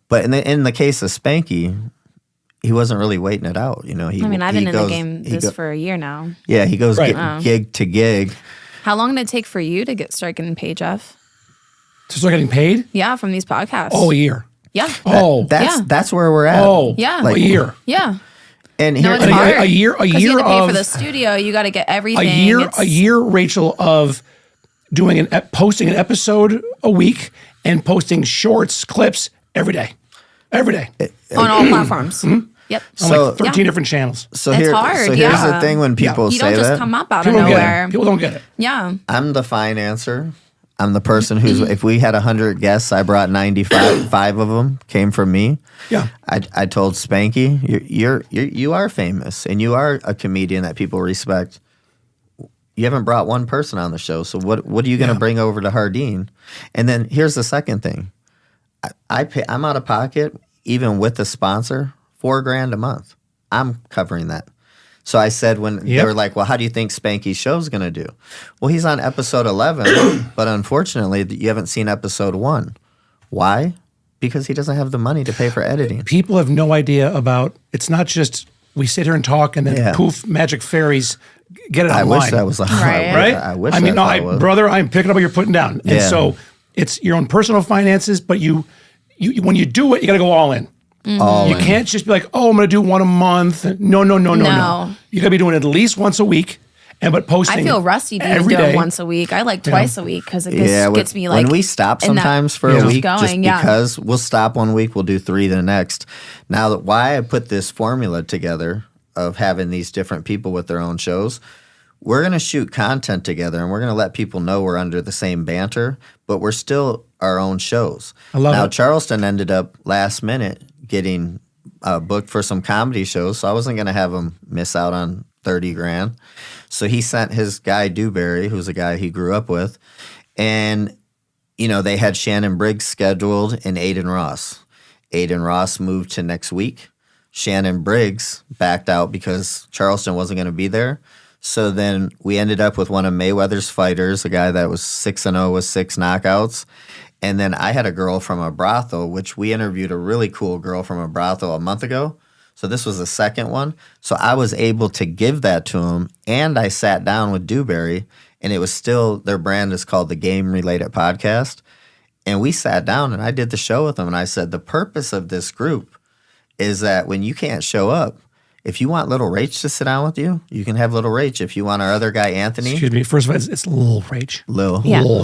Speaker 1: But in the case of Spanky, he wasn't really waiting it out. I've
Speaker 3: been in the game for a year now.
Speaker 1: Yeah, he goes
Speaker 2: Right.
Speaker 1: gig to gig.
Speaker 3: How long did it take for you to start getting paid, Jeff?
Speaker 2: To start getting paid?
Speaker 3: Yeah, from these podcasts.
Speaker 2: Oh, a year.
Speaker 3: Yeah.
Speaker 1: That's where we're at.
Speaker 2: Oh,
Speaker 3: Yeah.
Speaker 2: a year.
Speaker 3: Yeah.
Speaker 1: And
Speaker 3: No,
Speaker 1: here,
Speaker 3: it's
Speaker 2: And
Speaker 3: hard.
Speaker 2: a year
Speaker 3: 'Cause you have to pay
Speaker 2: of
Speaker 3: for the studio. You got to get everything.
Speaker 2: a year, Rachel, of doing posting an episode a week and posting shorts, clips every day.
Speaker 3: on all platforms. Yep.
Speaker 2: On
Speaker 1: So-
Speaker 2: like 13 different channels.
Speaker 1: so
Speaker 3: It's
Speaker 1: here's
Speaker 3: hard,
Speaker 1: the
Speaker 3: yeah.
Speaker 1: thing when people
Speaker 3: You
Speaker 1: say
Speaker 3: don't just
Speaker 1: that.
Speaker 3: come up out of
Speaker 2: People don't get
Speaker 3: nowhere.
Speaker 2: it. People don't get it.
Speaker 3: Yeah.
Speaker 1: I'm the financer. I'm the person who's, if we had 100 guests, I brought 95, 5 of them came from me.
Speaker 2: Yeah.
Speaker 1: I told Spanky, you are famous and you are a comedian that people respect. You haven't brought one person on the show, so what are you going to bring over to Hardin? And then here's the second thing. I'm out of pocket, even with the sponsor, $4,000 a month. I'm covering that. So I said when they were like, well, how do you think Spanky's show's going to do? Well, he's on episode 11, but unfortunately, you haven't seen episode 1. Why? Because he doesn't have the money to pay for editing.
Speaker 2: People have no idea about, it's not just we sit here and talk and then poof, magic fairies get it
Speaker 1: I
Speaker 2: online.
Speaker 1: wish that was
Speaker 3: Right.
Speaker 2: right?
Speaker 1: I wish
Speaker 2: I mean,
Speaker 1: that's how it was.
Speaker 2: brother, I'm picking up what you're putting down. And
Speaker 1: Yeah.
Speaker 2: so it's your own personal finances, but you when you do it, you got to go all in.
Speaker 1: All
Speaker 2: You
Speaker 1: in.
Speaker 2: can't just be like, oh, I'm going to do one a month. No. You got to be doing it at least once a week, but posting.
Speaker 3: I feel rusty to even
Speaker 2: every
Speaker 3: do it
Speaker 2: day.
Speaker 3: once a week. I like twice a week because it gets me
Speaker 1: when
Speaker 3: like
Speaker 1: we stop
Speaker 3: in that-
Speaker 1: sometimes for a week, just
Speaker 3: going, yeah.
Speaker 1: because we'll stop 1 week, we'll do 3 the next. Now, why I put this formula together of having these different people with their own shows, we're going to shoot content together and we're going to let people know we're under the same banter, but we're still our own shows.
Speaker 2: I love
Speaker 1: now,
Speaker 2: it.
Speaker 1: Charleston ended up last minute getting booked for some comedy shows, so I wasn't going to have him miss out on $30,000. So he sent his guy Dewberry, who's a guy he grew up with, and they had Shannon Briggs scheduled and Aiden Ross. Aiden Ross moved to next week. Shannon Briggs backed out because Charleston wasn't going to be there. So then we ended up with one of Mayweather's fighters, a guy that was 6-0 with 6 knockouts. And then I had a girl from a brothel, which we interviewed a really cool girl from a brothel a month ago. So this was the second one. So I was able to give that to him. And I sat down with Dewberry, and it was still, their brand is called the Game Related Podcast. And we sat down and I did the show with them. And I said, the purpose of this group is that when you can't show up, if you want Little Raych to sit down with you, you can have Little Raych. If you want our other guy, Anthony.
Speaker 2: Excuse me. First of all, it's Lil Raych.
Speaker 1: Lil.
Speaker 3: Yeah,
Speaker 2: Lil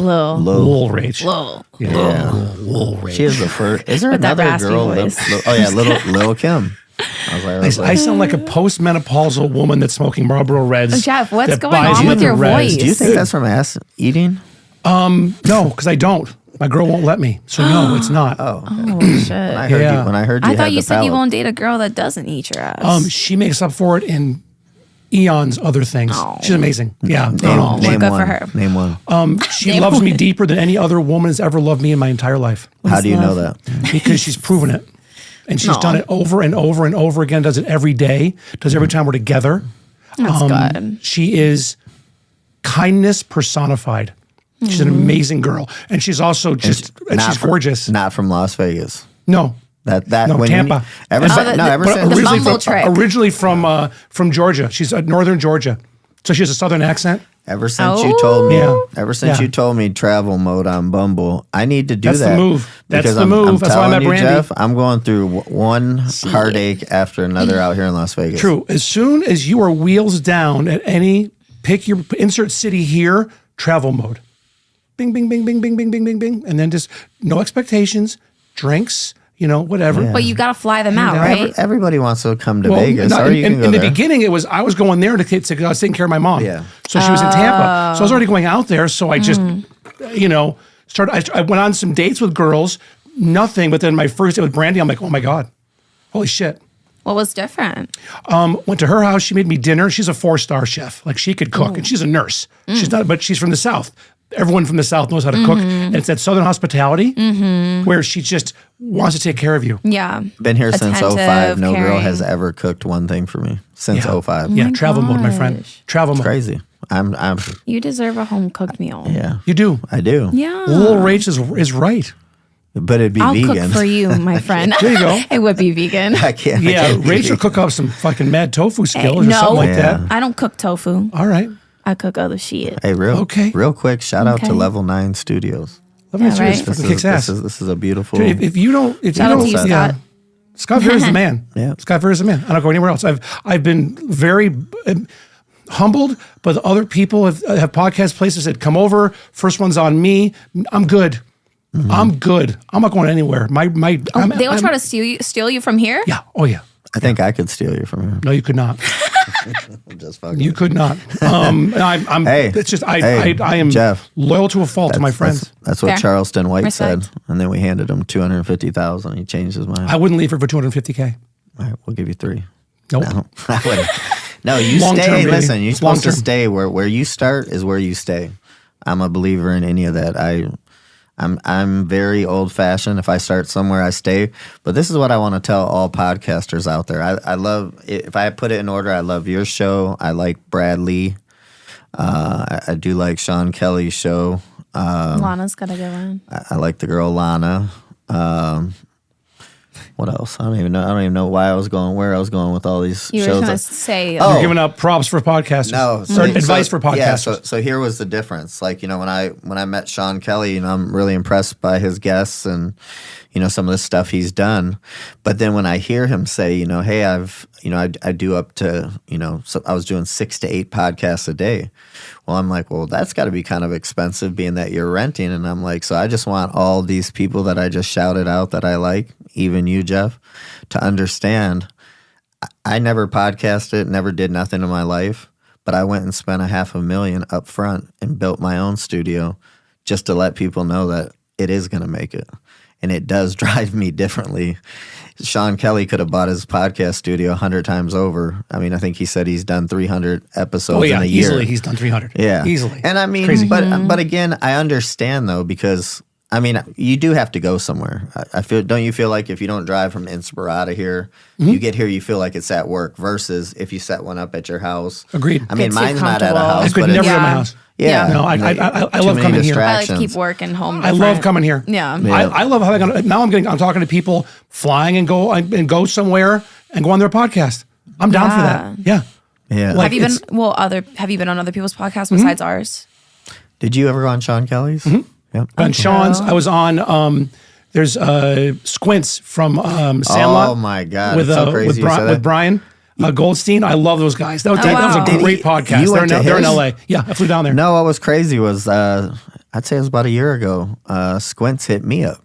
Speaker 2: Raych.
Speaker 3: Lil.
Speaker 2: Yeah. Lil Raych.
Speaker 1: She is the first. Is there
Speaker 3: With that
Speaker 1: another
Speaker 3: raspy
Speaker 1: girl?
Speaker 3: voice.
Speaker 1: Oh, yeah, Lil Kim. I was
Speaker 2: I sound like a postmenopausal woman that's smoking Marlboro Reds.
Speaker 3: Jeff, what's
Speaker 2: that
Speaker 3: going
Speaker 2: buys
Speaker 3: on
Speaker 2: you
Speaker 3: with
Speaker 2: the
Speaker 3: your
Speaker 2: Reds.
Speaker 3: voice?
Speaker 1: Do you think that's from ass eating?
Speaker 2: No, because I don't. My girl won't let me. So no, it's not.
Speaker 1: Oh,
Speaker 3: Oh shit!
Speaker 1: I
Speaker 3: I
Speaker 1: heard
Speaker 2: Yeah.
Speaker 1: you. When I heard you,
Speaker 3: thought
Speaker 1: had
Speaker 3: you
Speaker 1: the
Speaker 3: said you
Speaker 1: palate.
Speaker 3: won't date a girl that doesn't eat your ass.
Speaker 2: She makes up for it in eons other things.
Speaker 3: Oh.
Speaker 2: She's amazing. Yeah.
Speaker 3: Oh,
Speaker 1: Name
Speaker 3: good for
Speaker 1: one.
Speaker 3: her.
Speaker 1: Name one.
Speaker 2: She loves me deeper than any other woman has ever loved me in my entire life
Speaker 1: How do you know
Speaker 3: love?
Speaker 1: that?
Speaker 2: because she's proven it. And she's
Speaker 3: No.
Speaker 2: done it over and over and over again, does it every day, does it every time we're together.
Speaker 3: That's good.
Speaker 2: She is kindness personified. She's an amazing girl, and she's also she's gorgeous.
Speaker 1: Not from Las Vegas.
Speaker 2: No.
Speaker 1: No,
Speaker 2: when Tampa. Originally from Georgia. She's northern Georgia, so she has a southern accent.
Speaker 1: Ever since you told me travel mode on Bumble, I need to do that.
Speaker 2: That's the move. That's the move. That's why I'm at Brandy.
Speaker 1: Jeff, I'm going through one heartache after another out here in Las Vegas.
Speaker 2: True. As soon as you are wheels down at pick your insert city here, travel mode. Bing, bing, bing, bing, bing, bing, bing, bing, bing, and then just no expectations, drinks. Whatever.
Speaker 3: But you got to fly them out, right?
Speaker 1: Everybody wants to come to Vegas.
Speaker 2: In the beginning, I was going there to I was taking care of my mom.
Speaker 1: Yeah.
Speaker 2: So she was in Tampa. So I was already going out there. So I just, started. I went on some dates with girls. Nothing. But then my first day with Brandy, I'm like, oh my God, holy shit.
Speaker 3: What was different?
Speaker 2: Went to her house. She made me dinner. She's a 4-star chef. Like she could cook, and she's a nurse. She's not, but she's from the South. Everyone from the South knows how to cook. And it's that Southern hospitality where she just wants to take care of you.
Speaker 3: Yeah.
Speaker 1: Been here since 05. No girl has ever cooked one thing for me since 05.
Speaker 2: Yeah, travel mode, my friend. Travel mode.
Speaker 1: Crazy. I'm.
Speaker 3: You deserve a home cooked meal.
Speaker 1: Yeah.
Speaker 2: You do.
Speaker 1: I do.
Speaker 3: Yeah.
Speaker 2: Lil Raych is right.
Speaker 1: But it'd be
Speaker 3: I'll
Speaker 1: vegan.
Speaker 3: cook for you, my friend.
Speaker 2: There you go.
Speaker 3: It would be vegan.
Speaker 1: I can't.
Speaker 2: Raych will cook up some fucking mad tofu skills or something like that.
Speaker 3: I don't cook tofu.
Speaker 2: All right.
Speaker 3: I cook other shit.
Speaker 1: Hey, real quick, shout out to Level 9 Studios.
Speaker 2: Level 9 Studios fucking kicks ass.
Speaker 1: This is a beautiful.
Speaker 2: Dude, if you don't,
Speaker 3: shout out to you, Scott.
Speaker 2: Scott Ver's the man.
Speaker 1: Yeah,
Speaker 2: Scott Ver's the man. I don't go anywhere else. I've been very humbled, but other people have podcast places that come over. First one's on me. I'm good. I'm good. I'm not going anywhere.
Speaker 3: They'll try to steal you from here?
Speaker 2: Yeah. Oh yeah.
Speaker 1: I think I could steal you from here.
Speaker 2: No, you could not.
Speaker 1: I'm just fucking.
Speaker 2: You could not. It's just I am
Speaker 1: Jeff,
Speaker 2: loyal to a fault to my friends.
Speaker 1: That's what Charleston White said, and then we handed him $250,000. He changed his mind.
Speaker 2: I wouldn't leave her for $250K.
Speaker 1: All right, we'll give you 3.
Speaker 2: Nope.
Speaker 1: No, I wouldn't. No, you stay. Listen, you're supposed to stay where you start is where you stay. I'm a believer in any of that. I'm very old fashioned. If I start somewhere, I stay. But this is what I want to tell all podcasters out there. I love, if I put it in order, I love your show. I like Brad Lee. I do like Sean Kelly's show.
Speaker 3: Lana's got a good one.
Speaker 1: I like the girl Lana. What else? I don't even know where I was going with all these shows.
Speaker 3: You were going to say...
Speaker 2: You're giving up props for podcasters.
Speaker 1: No.
Speaker 2: Advice for podcasters.
Speaker 1: Yeah, so here was the difference. Like, when I met Sean Kelly, I'm really impressed by his guests and, some of the stuff he's done. But then when I hear him say, hey, I do up to, so I was doing 6 to 8 podcasts a day. Well, I'm like, well, that's got to be kind of expensive being that you're renting. And I'm like, so I just want all these people that I just shouted out that I like, even you, Jeff, to understand I never podcasted, never did nothing in my life, but I went and spent $500,000 up front and built my own studio just to let people know that it is going to make it. And it does drive me differently. Sean Kelly could have bought his podcast studio 100 times over. I mean, I think he said he's done 300 episodes in a year.
Speaker 2: Easily he's done 300.
Speaker 1: Yeah.
Speaker 2: Easily.
Speaker 1: And I mean,
Speaker 2: crazy.
Speaker 1: But again, I understand though, because I mean, you do have to go somewhere. Don't you feel like if you don't drive from Inspirata here, you get here, you feel like it's at work versus if you set one up at your house.
Speaker 2: Agreed.
Speaker 1: I mean, mine's not at a house.
Speaker 2: I could never go to my house.
Speaker 1: Yeah.
Speaker 2: No, I love coming here.
Speaker 3: I like keep working home.
Speaker 2: I love coming here.
Speaker 3: Yeah.
Speaker 2: I love how I'm talking to people flying and go somewhere and go on their podcast. I'm down for that. Yeah.
Speaker 1: Yeah.
Speaker 2: Like,
Speaker 3: have you been on other people's podcasts besides ours?
Speaker 1: Did you ever go on Sean Kelly's?
Speaker 2: Mm-hmm.
Speaker 1: Yep.
Speaker 2: On Sean's, I was on. There's Squints from Sandlot.
Speaker 1: Oh my God!
Speaker 2: With
Speaker 1: so crazy
Speaker 2: with Brian Goldstein. I love those guys. That was a great podcast. They're in LA. Yeah, I flew down there.
Speaker 1: No, what was crazy was I'd say it was about a year ago. Squints hit me up.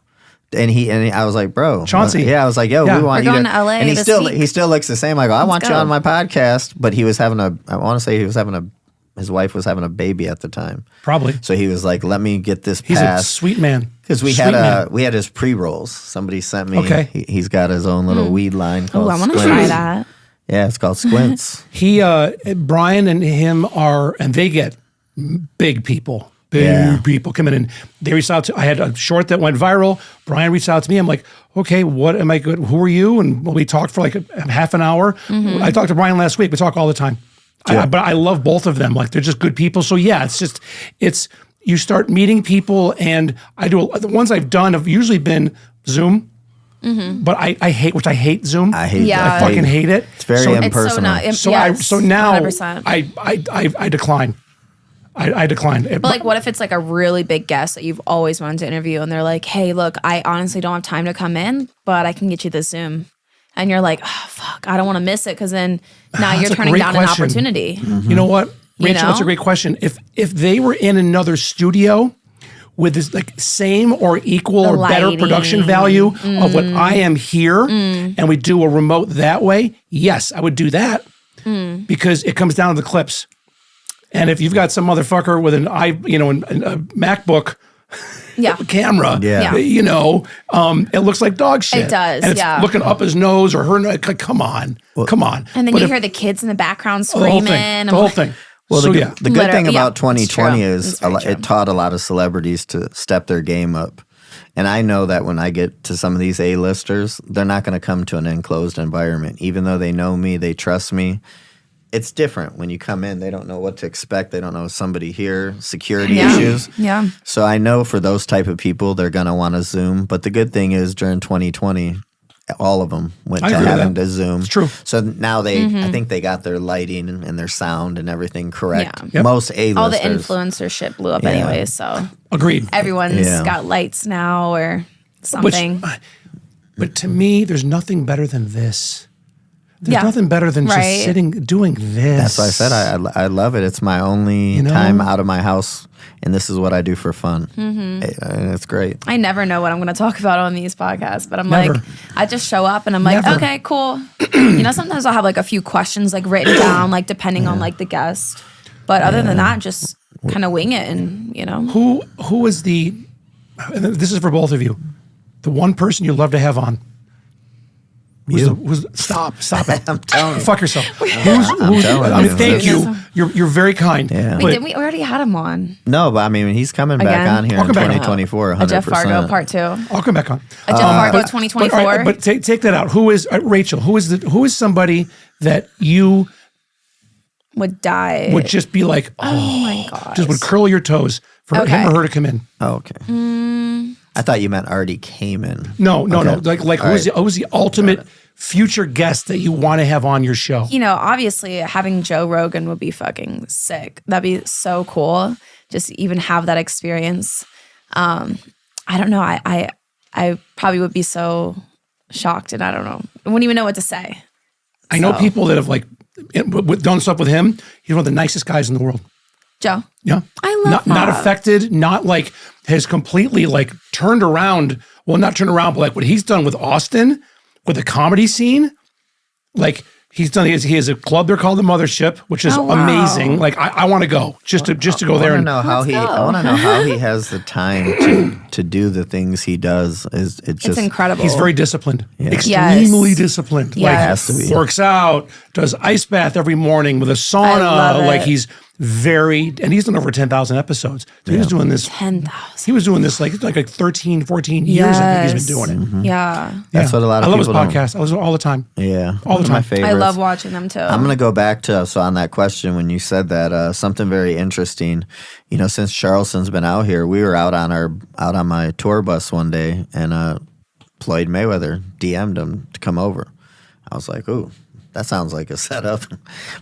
Speaker 1: And I was like, bro,
Speaker 2: Chauncey.
Speaker 1: Yeah, I was like, yo, we want you
Speaker 3: to LA.
Speaker 1: And he still looks the same. I go, I want you on my podcast. But he was having his wife was having a baby at the time.
Speaker 2: Probably.
Speaker 1: So he was like, let me get this
Speaker 2: He's
Speaker 1: passed.
Speaker 2: a sweet man.
Speaker 1: Because we had his pre-rolls. Somebody sent me.
Speaker 2: Okay.
Speaker 1: He's got his own little weed line called
Speaker 3: I want to
Speaker 1: Squints.
Speaker 3: try that.
Speaker 1: Yeah, it's called Squints.
Speaker 2: Brian and him and they get big people. People coming in. They reached out to, I had a short that went viral. Brian reached out to me. I'm like, okay, what am I good? Who are you? And we talked for like a half an hour. I talked to Brian last week. We talk all the time. But I love both of them. Like they're just good people. So yeah, it's you start meeting people, and the ones I've done have usually been Zoom. Mm-hmm. But I hate Zoom.
Speaker 1: I hate
Speaker 2: I fucking hate it.
Speaker 1: It's very impersonal.
Speaker 2: So now
Speaker 3: 100%.
Speaker 2: I decline. I decline.
Speaker 3: But like, what if it's like a really big guest that you've always wanted to interview, and they're like, "Hey, look, I honestly don't have time to come in, but I can get you the Zoom," and you're like, "Oh fuck, I don't want to miss it," because then now you're turning down an opportunity.
Speaker 2: Mm-hmm. You know what, Rachel? That's a great question. If they were in another studio with this like same or equal or better production value of what I am here, and we do a remote that way, yes, I would do that because it comes down to the clips. And if you've got some motherfucker with a MacBook camera, it looks like dog shit.
Speaker 3: It does,
Speaker 2: and it's looking up his nose or her nose. Like, come on.
Speaker 3: And then you hear the kids in the background screaming.
Speaker 2: The whole thing.
Speaker 1: Well, the good thing about 2020
Speaker 3: is
Speaker 1: it taught a lot of celebrities to step their game up. And I know that when I get to some of these A-listers, they're not going to come to an enclosed environment. Even though they know me, they trust me. It's different when you come in. They don't know what to expect. They don't know somebody here, security issues.
Speaker 3: Yeah.
Speaker 1: So I know for those type of people, they're going to want to Zoom. But the good thing is during 2020, all of them went to having to Zoom.
Speaker 2: It's true.
Speaker 1: So now I think they got their lighting and their sound and everything correct.
Speaker 3: Yeah.
Speaker 1: Yep. Most A-listers.
Speaker 3: All the influencer shit blew up anyway, so.
Speaker 2: Agreed.
Speaker 3: Everyone's got lights now or something.
Speaker 2: But to me, there's nothing better than this. There's nothing better than just sitting, doing this.
Speaker 1: That's why I said I love it. It's my only time out of my house, and this is what I do for fun. And it's great.
Speaker 3: I never know what I'm going to talk about on these podcasts, but I'm like, I just show up and I'm like, okay, cool. Sometimes I'll have like a few questions like written down, like depending on like the guest. But other than that, just kind of wing it and,
Speaker 2: Who is and this is for both of you, the one person you'd love to have on? Stop it.
Speaker 1: I'm telling you.
Speaker 2: Fuck yourself.
Speaker 1: Thank
Speaker 2: you. You're very kind.
Speaker 1: Yeah.
Speaker 3: Wait, we already had him on.
Speaker 1: No, but I mean, he's coming back on here in 2024, 100%.
Speaker 3: A Jeff Fargo part 2.
Speaker 2: I'll come back on.
Speaker 3: A Jeff Fargo 2024.
Speaker 2: But take that out. Who is Rachel? Who is somebody that you
Speaker 3: would die?
Speaker 2: Would just be like,
Speaker 3: oh my god,
Speaker 2: just would curl your toes for him or her to come in.
Speaker 1: Oh, okay. I thought you meant already came in.
Speaker 2: No. Like who's the ultimate future guest that you want to have on your show?
Speaker 3: Obviously having Joe Rogan would be fucking sick. That'd be so cool. Just even have that experience. I don't know. I probably would be so shocked, and I don't know. I wouldn't even know what to say.
Speaker 2: I know people that have like done stuff with him. He's one of the nicest guys in the world.
Speaker 3: Joe.
Speaker 2: Yeah.
Speaker 3: I love that.
Speaker 2: Not affected, not like has completely like turned around. Well, not turned around, but like what he's done with Austin, with the comedy scene, like he's done. He has a club there called the Mothership, which is amazing. Like I want to go just to go there. I
Speaker 1: want to know how he has the time to do the things he does. It's
Speaker 3: incredible.
Speaker 2: He's very disciplined, extremely disciplined.
Speaker 3: Yes.
Speaker 2: Like
Speaker 1: has to be.
Speaker 2: Works out, does ice bath every morning with a sauna. Like he's and he's done over 10,000 episodes. So he was doing this.
Speaker 3: 10,000.
Speaker 2: He was doing this like 13, 14 years. I think he's been doing it.
Speaker 1: Mm-hmm.
Speaker 3: Yeah.
Speaker 1: That's what a lot of people
Speaker 2: I love his podcast. I listen all the time.
Speaker 1: Yeah.
Speaker 2: All the time.
Speaker 1: My favorites.
Speaker 3: I love watching them too.
Speaker 1: I'm going to go back to, on that question when you said that, something very interesting. Since Charleston's been out here, we were out on my tour bus one day, and Floyd Mayweather DM'd him to come over. I was like, ooh, that sounds like a setup.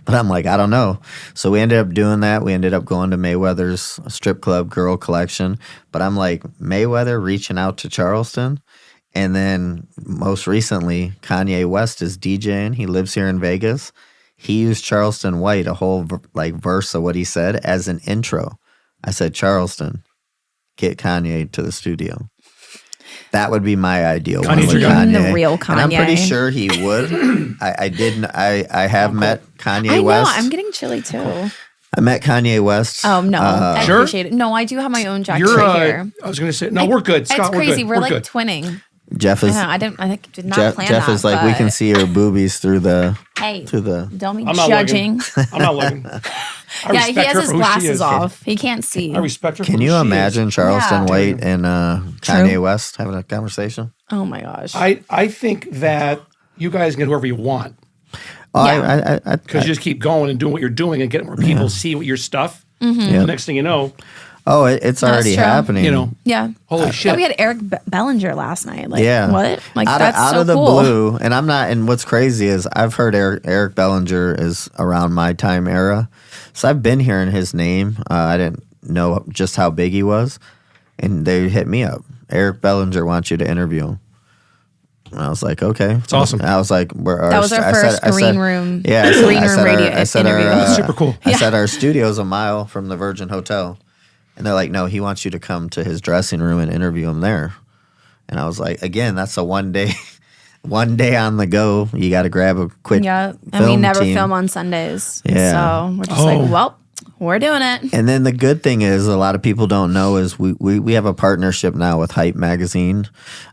Speaker 1: But I'm like, I don't know. So we ended up doing that. We ended up going to Mayweather's strip club, Girl Collection. But I'm like, Mayweather reaching out to Charleston. And then most recently, Kanye West is DJing. He lives here in Vegas. He used Charleston White, a whole verse of what he said, as an intro. I said, Charleston, get Kanye to the studio. That would be my ideal one with Kanye.
Speaker 3: The real Kanye.
Speaker 1: And I'm pretty sure he would. I have met Kanye West.
Speaker 3: I know. I'm getting chilly too.
Speaker 1: I met Kanye West.
Speaker 3: Oh, no. I appreciate it. No, I do have my own jacket right here.
Speaker 2: I was going to say, no, we're good. Scott,
Speaker 3: it's crazy.
Speaker 2: We're
Speaker 3: like
Speaker 2: good.
Speaker 3: twinning.
Speaker 1: Jeff is.
Speaker 3: I did not plan
Speaker 1: Jeff
Speaker 3: that.
Speaker 1: is like, we can see her boobies through the.
Speaker 3: Hey, don't be
Speaker 2: I'm not
Speaker 3: judging.
Speaker 2: I'm not looking.
Speaker 3: Yeah, he has his glasses off. He can't see.
Speaker 2: I respect her.
Speaker 1: Can you imagine Charleston White and Kanye West having a conversation?
Speaker 3: Oh my gosh.
Speaker 2: I think that you guys can get whoever you want. Because you just keep going and doing what you're doing and getting more people see what your stuff. The next thing you know,
Speaker 1: it's already
Speaker 3: true.
Speaker 1: happening.
Speaker 2: you know,
Speaker 3: Yeah.
Speaker 2: holy shit.
Speaker 3: We had Eric Bellinger last night. Like,
Speaker 1: Yeah.
Speaker 3: what? Like,
Speaker 1: out
Speaker 3: that's so
Speaker 1: of the
Speaker 3: cool.
Speaker 1: blue, and I'm not. And what's crazy is I've heard Eric Bellinger is around my time era, so I've been hearing his name. I didn't know just how big he was, and they hit me up. Eric Bellinger wants you to interview him. And I was like, okay,
Speaker 2: it's awesome.
Speaker 1: I was like,
Speaker 3: That was our first green room.
Speaker 1: Yeah,
Speaker 3: green room radio interview.
Speaker 2: Super cool.
Speaker 1: I said our studio's a mile from the Virgin Hotel. And they're like, no, he wants you to come to his dressing room and interview him there. And I was like, again, that's a one day on the go. You got to grab a quick
Speaker 3: And we
Speaker 1: film
Speaker 3: never
Speaker 1: team.
Speaker 3: film on Sundays.
Speaker 1: Yeah.
Speaker 3: So we're just like, well, we're doing it.
Speaker 1: And then the good thing is, a lot of people don't know, is we have a partnership now with Hype Magazine.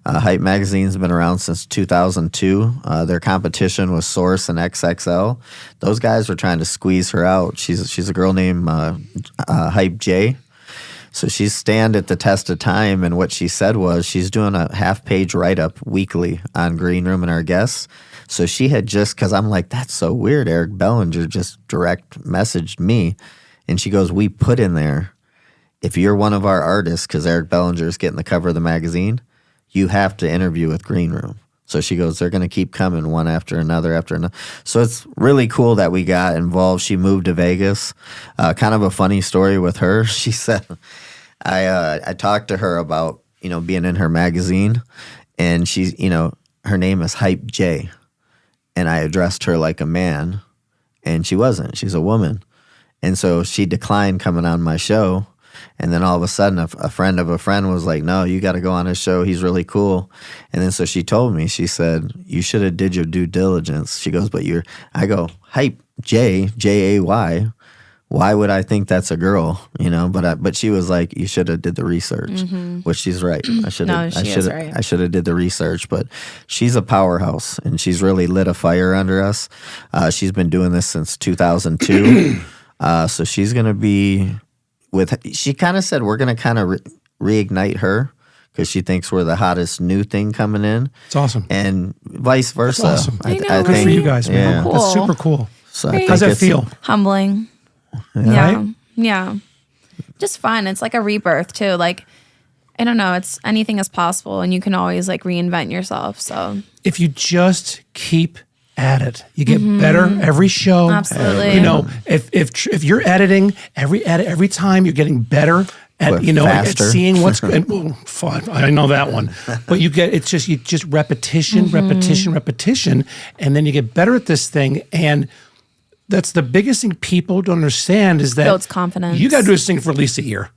Speaker 1: Hype Magazine's been around since 2002. Their competition was Source and XXL. Those guys were trying to squeeze her out. She's a girl named Hype J. So she's stand at the test of time, and what she said was she's doing a half-page write-up weekly on Green Room and our guests. So she had just, because I'm like, that's so weird, Eric Bellinger just direct messaged me. And she goes, we put in there, if you're one of our artists, because Eric Bellinger is getting the cover of the magazine, you have to interview with Green Room. So she goes, they're going to keep coming one after another. So it's really cool that we got involved. She moved to Vegas. Kind of a funny story with her. She said, I talked to her about, being in her magazine, and she's, her name is Hype J. And I addressed her like a man, and she wasn't. She's a woman. And so she declined coming on my show. And then all of a sudden, a friend of a friend was like, no, you got to go on his show. He's really cool. And then so she told me, she said, you should have did your due diligence. She goes, I go, Hype J, J-A-Y. Why would I think that's a girl? But she was like, you should have did the research, which she's right. I should have did the research, but she's a powerhouse, and she's really lit a fire under us. She's been doing this since 2002. So she's going to be she kind of said we're going to kind of reignite her, because she thinks we're the hottest new thing coming in.
Speaker 2: It's awesome.
Speaker 1: And vice versa.
Speaker 2: That's awesome.
Speaker 3: I know,
Speaker 2: Good for you guys, man.
Speaker 1: Yeah.
Speaker 3: Cool.
Speaker 2: That's super cool.
Speaker 1: So
Speaker 2: How's that feel?
Speaker 3: Humbling.
Speaker 2: Right?
Speaker 3: Yeah. Just fun. It's like a rebirth too. Like, I don't know, it's anything is possible, and you can always like reinvent yourself. So
Speaker 2: If you just keep at it, you get better every show.
Speaker 3: Absolutely.
Speaker 2: If you're editing every time, you're getting better at at
Speaker 1: faster.
Speaker 2: seeing what's good. Well, fun. I know that one. But you just repetition, repetition, and then you get better at this thing. And that's the biggest thing people don't understand, is that
Speaker 3: builds confidence.
Speaker 2: you got to do this thing for at least a year,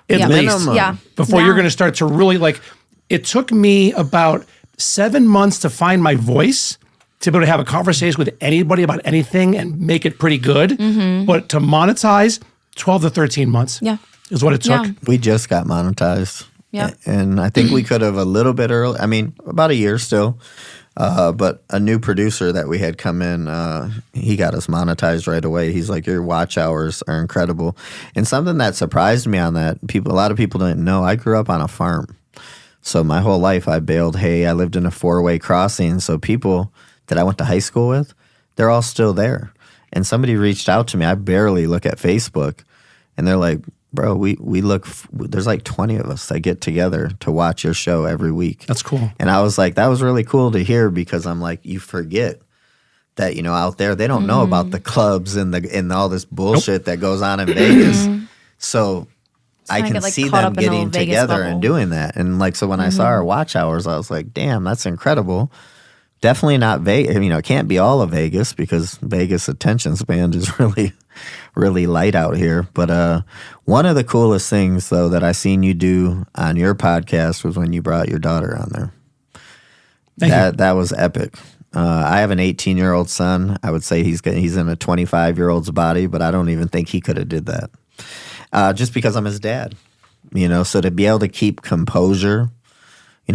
Speaker 2: at
Speaker 3: Yeah.
Speaker 2: least,
Speaker 3: Yeah.
Speaker 2: before you're going to start to really like. It took me about 7 months to find my voice, to be able to have a conversation with anybody about anything and make it pretty good. But to monetize, 12 to 13 months is what it took.
Speaker 3: Yeah.
Speaker 1: We just got monetized.
Speaker 3: Yeah.
Speaker 1: And I think we could have a little bit early. I mean, about a year still. But a new producer that we had come in, he got us monetized right away. He's like, your watch hours are incredible. And something that surprised me on that, a lot of people didn't know, I grew up on a farm. So my whole life I baled hay. I lived in a 4-way crossing. So people that I went to high school with, they're all still there. And somebody reached out to me. I barely look at Facebook. And they're like, bro, we look, there's like 20 of us that get together to watch your show every week.
Speaker 2: That's cool.
Speaker 1: And I was like, that was really cool to hear, because I'm like, you forget that, out there, they don't know about the clubs and all this bullshit that goes on in Vegas. So I can see them getting together and doing that. And like, so when I saw our watch hours, I was like, damn, that's incredible. Definitely not Vegas. It can't be all of Vegas, because Vegas attention span is really, really light out here. But one of the coolest things, though, that I seen you do on your podcast was when you brought your daughter on there. That was epic. I have an 18-year-old son. I would say he's in a 25-year-old's body, but I don't even think he could have did that. Just because I'm his dad, So to be able to keep composure.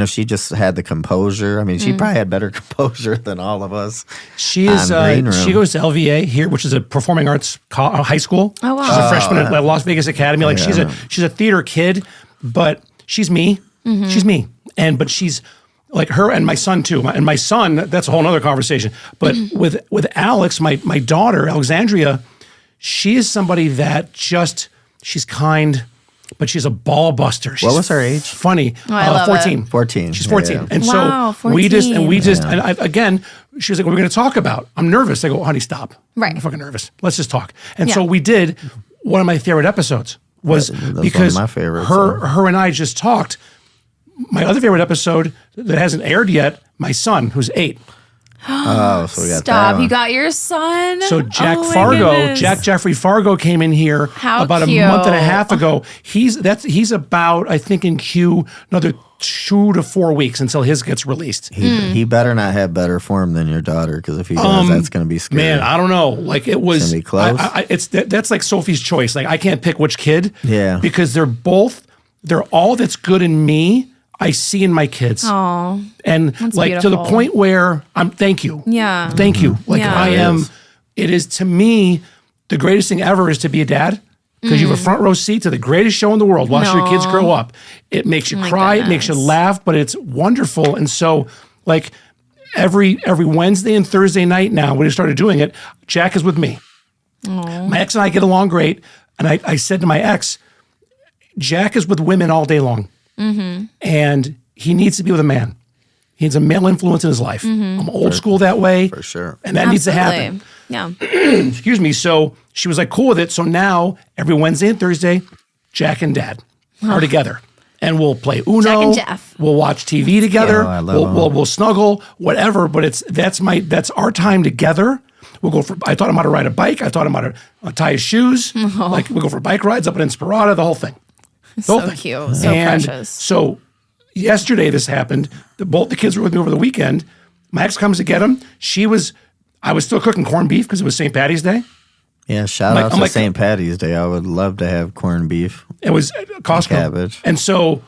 Speaker 1: She just had the composure. I mean, she probably had better composure than all of us.
Speaker 2: She is. She goes to LVA here, which is a performing arts high school.
Speaker 3: Oh wow!
Speaker 2: She's a freshman at Las Vegas Academy. Like she's a theater kid, but she's me. She's me, but she's like her and my son too. And my son, that's a whole nother conversation. But with Alex, my daughter, Alexandria, she is somebody that she's kind, but she's a ball buster.
Speaker 1: What was her age?
Speaker 2: Funny.
Speaker 3: I love
Speaker 2: 14.
Speaker 3: it.
Speaker 1: 14.
Speaker 2: She's 14.
Speaker 1: Yeah.
Speaker 2: And
Speaker 3: Wow,
Speaker 2: so we just,
Speaker 3: 14.
Speaker 2: and again, she was like, what are we going to talk about? I'm nervous. I go, honey, stop.
Speaker 3: Right.
Speaker 2: I'm fucking nervous. Let's just talk. And
Speaker 3: Yeah.
Speaker 2: so we did. One of my favorite episodes was
Speaker 1: That's
Speaker 2: because
Speaker 1: one of my favorites,
Speaker 2: her and I just talked. My other favorite episode that hasn't aired yet, my son, who's 8.
Speaker 1: Oh, so we got that
Speaker 3: Stop!
Speaker 1: one.
Speaker 3: You got your son.
Speaker 2: So Jack
Speaker 3: Oh my
Speaker 2: Fargo,
Speaker 3: goodness.
Speaker 2: Jack Jeffrey Fargo came in here
Speaker 3: How
Speaker 2: about
Speaker 3: cute.
Speaker 2: a month and a half ago. He's about, I think, in queue another 2 to 4 weeks until his gets released.
Speaker 1: He better not have better form than your daughter, because if he does, that's going to be scary.
Speaker 2: Man, I don't know. Like it was,
Speaker 1: gonna be close.
Speaker 2: That's like Sophie's choice. Like I can't pick which kid.
Speaker 1: Yeah.
Speaker 2: Because they're all that's good in me. I see in my kids.
Speaker 3: Oh,
Speaker 2: And like to the
Speaker 3: beautiful.
Speaker 2: point where thank you.
Speaker 3: Yeah.
Speaker 2: Thank you. Like
Speaker 3: Yeah.
Speaker 2: I
Speaker 1: It
Speaker 2: am,
Speaker 1: is.
Speaker 2: it is to me, the greatest thing ever is to be a dad. Because you have a front row seat to the greatest show in the world. Watch your kids grow up. It makes you
Speaker 3: my
Speaker 2: cry, it makes you
Speaker 3: goodness.
Speaker 2: laugh, but it's wonderful. And so like every Wednesday and Thursday night now, when we started doing it, Jack is with me. My ex and I get along great. And I said to my ex, Jack is with women all day long. And he needs to be with a man. He needs a male influence in his life. I'm old school that way.
Speaker 1: For sure.
Speaker 2: And that needs to happen.
Speaker 3: Yeah.
Speaker 2: Excuse me. So she was like cool with it. So now every Wednesday and Thursday, Jack and Dad are together. And we'll play Uno.
Speaker 3: Jack and Jeff.
Speaker 2: We'll watch TV together.
Speaker 1: Oh, I love them.
Speaker 2: We'll snuggle, whatever. But that's our time together. I taught him how to ride a bike. I taught him how to tie his shoes. Like we'll go for bike rides up in Inspirata, the whole thing. The whole
Speaker 3: So
Speaker 2: thing.
Speaker 3: cute. So
Speaker 2: And
Speaker 3: precious.
Speaker 2: So yesterday this happened. Both the kids were with me over the weekend. My ex comes to get them. I was still cooking corned beef because it was St. Patty's Day.
Speaker 1: Yeah, shout
Speaker 2: Like-
Speaker 1: out
Speaker 2: I'm
Speaker 1: to
Speaker 2: like-
Speaker 1: St. Patty's Day. I would love to have corned beef.
Speaker 2: It was Costco.
Speaker 1: Cabbage.
Speaker 2: And so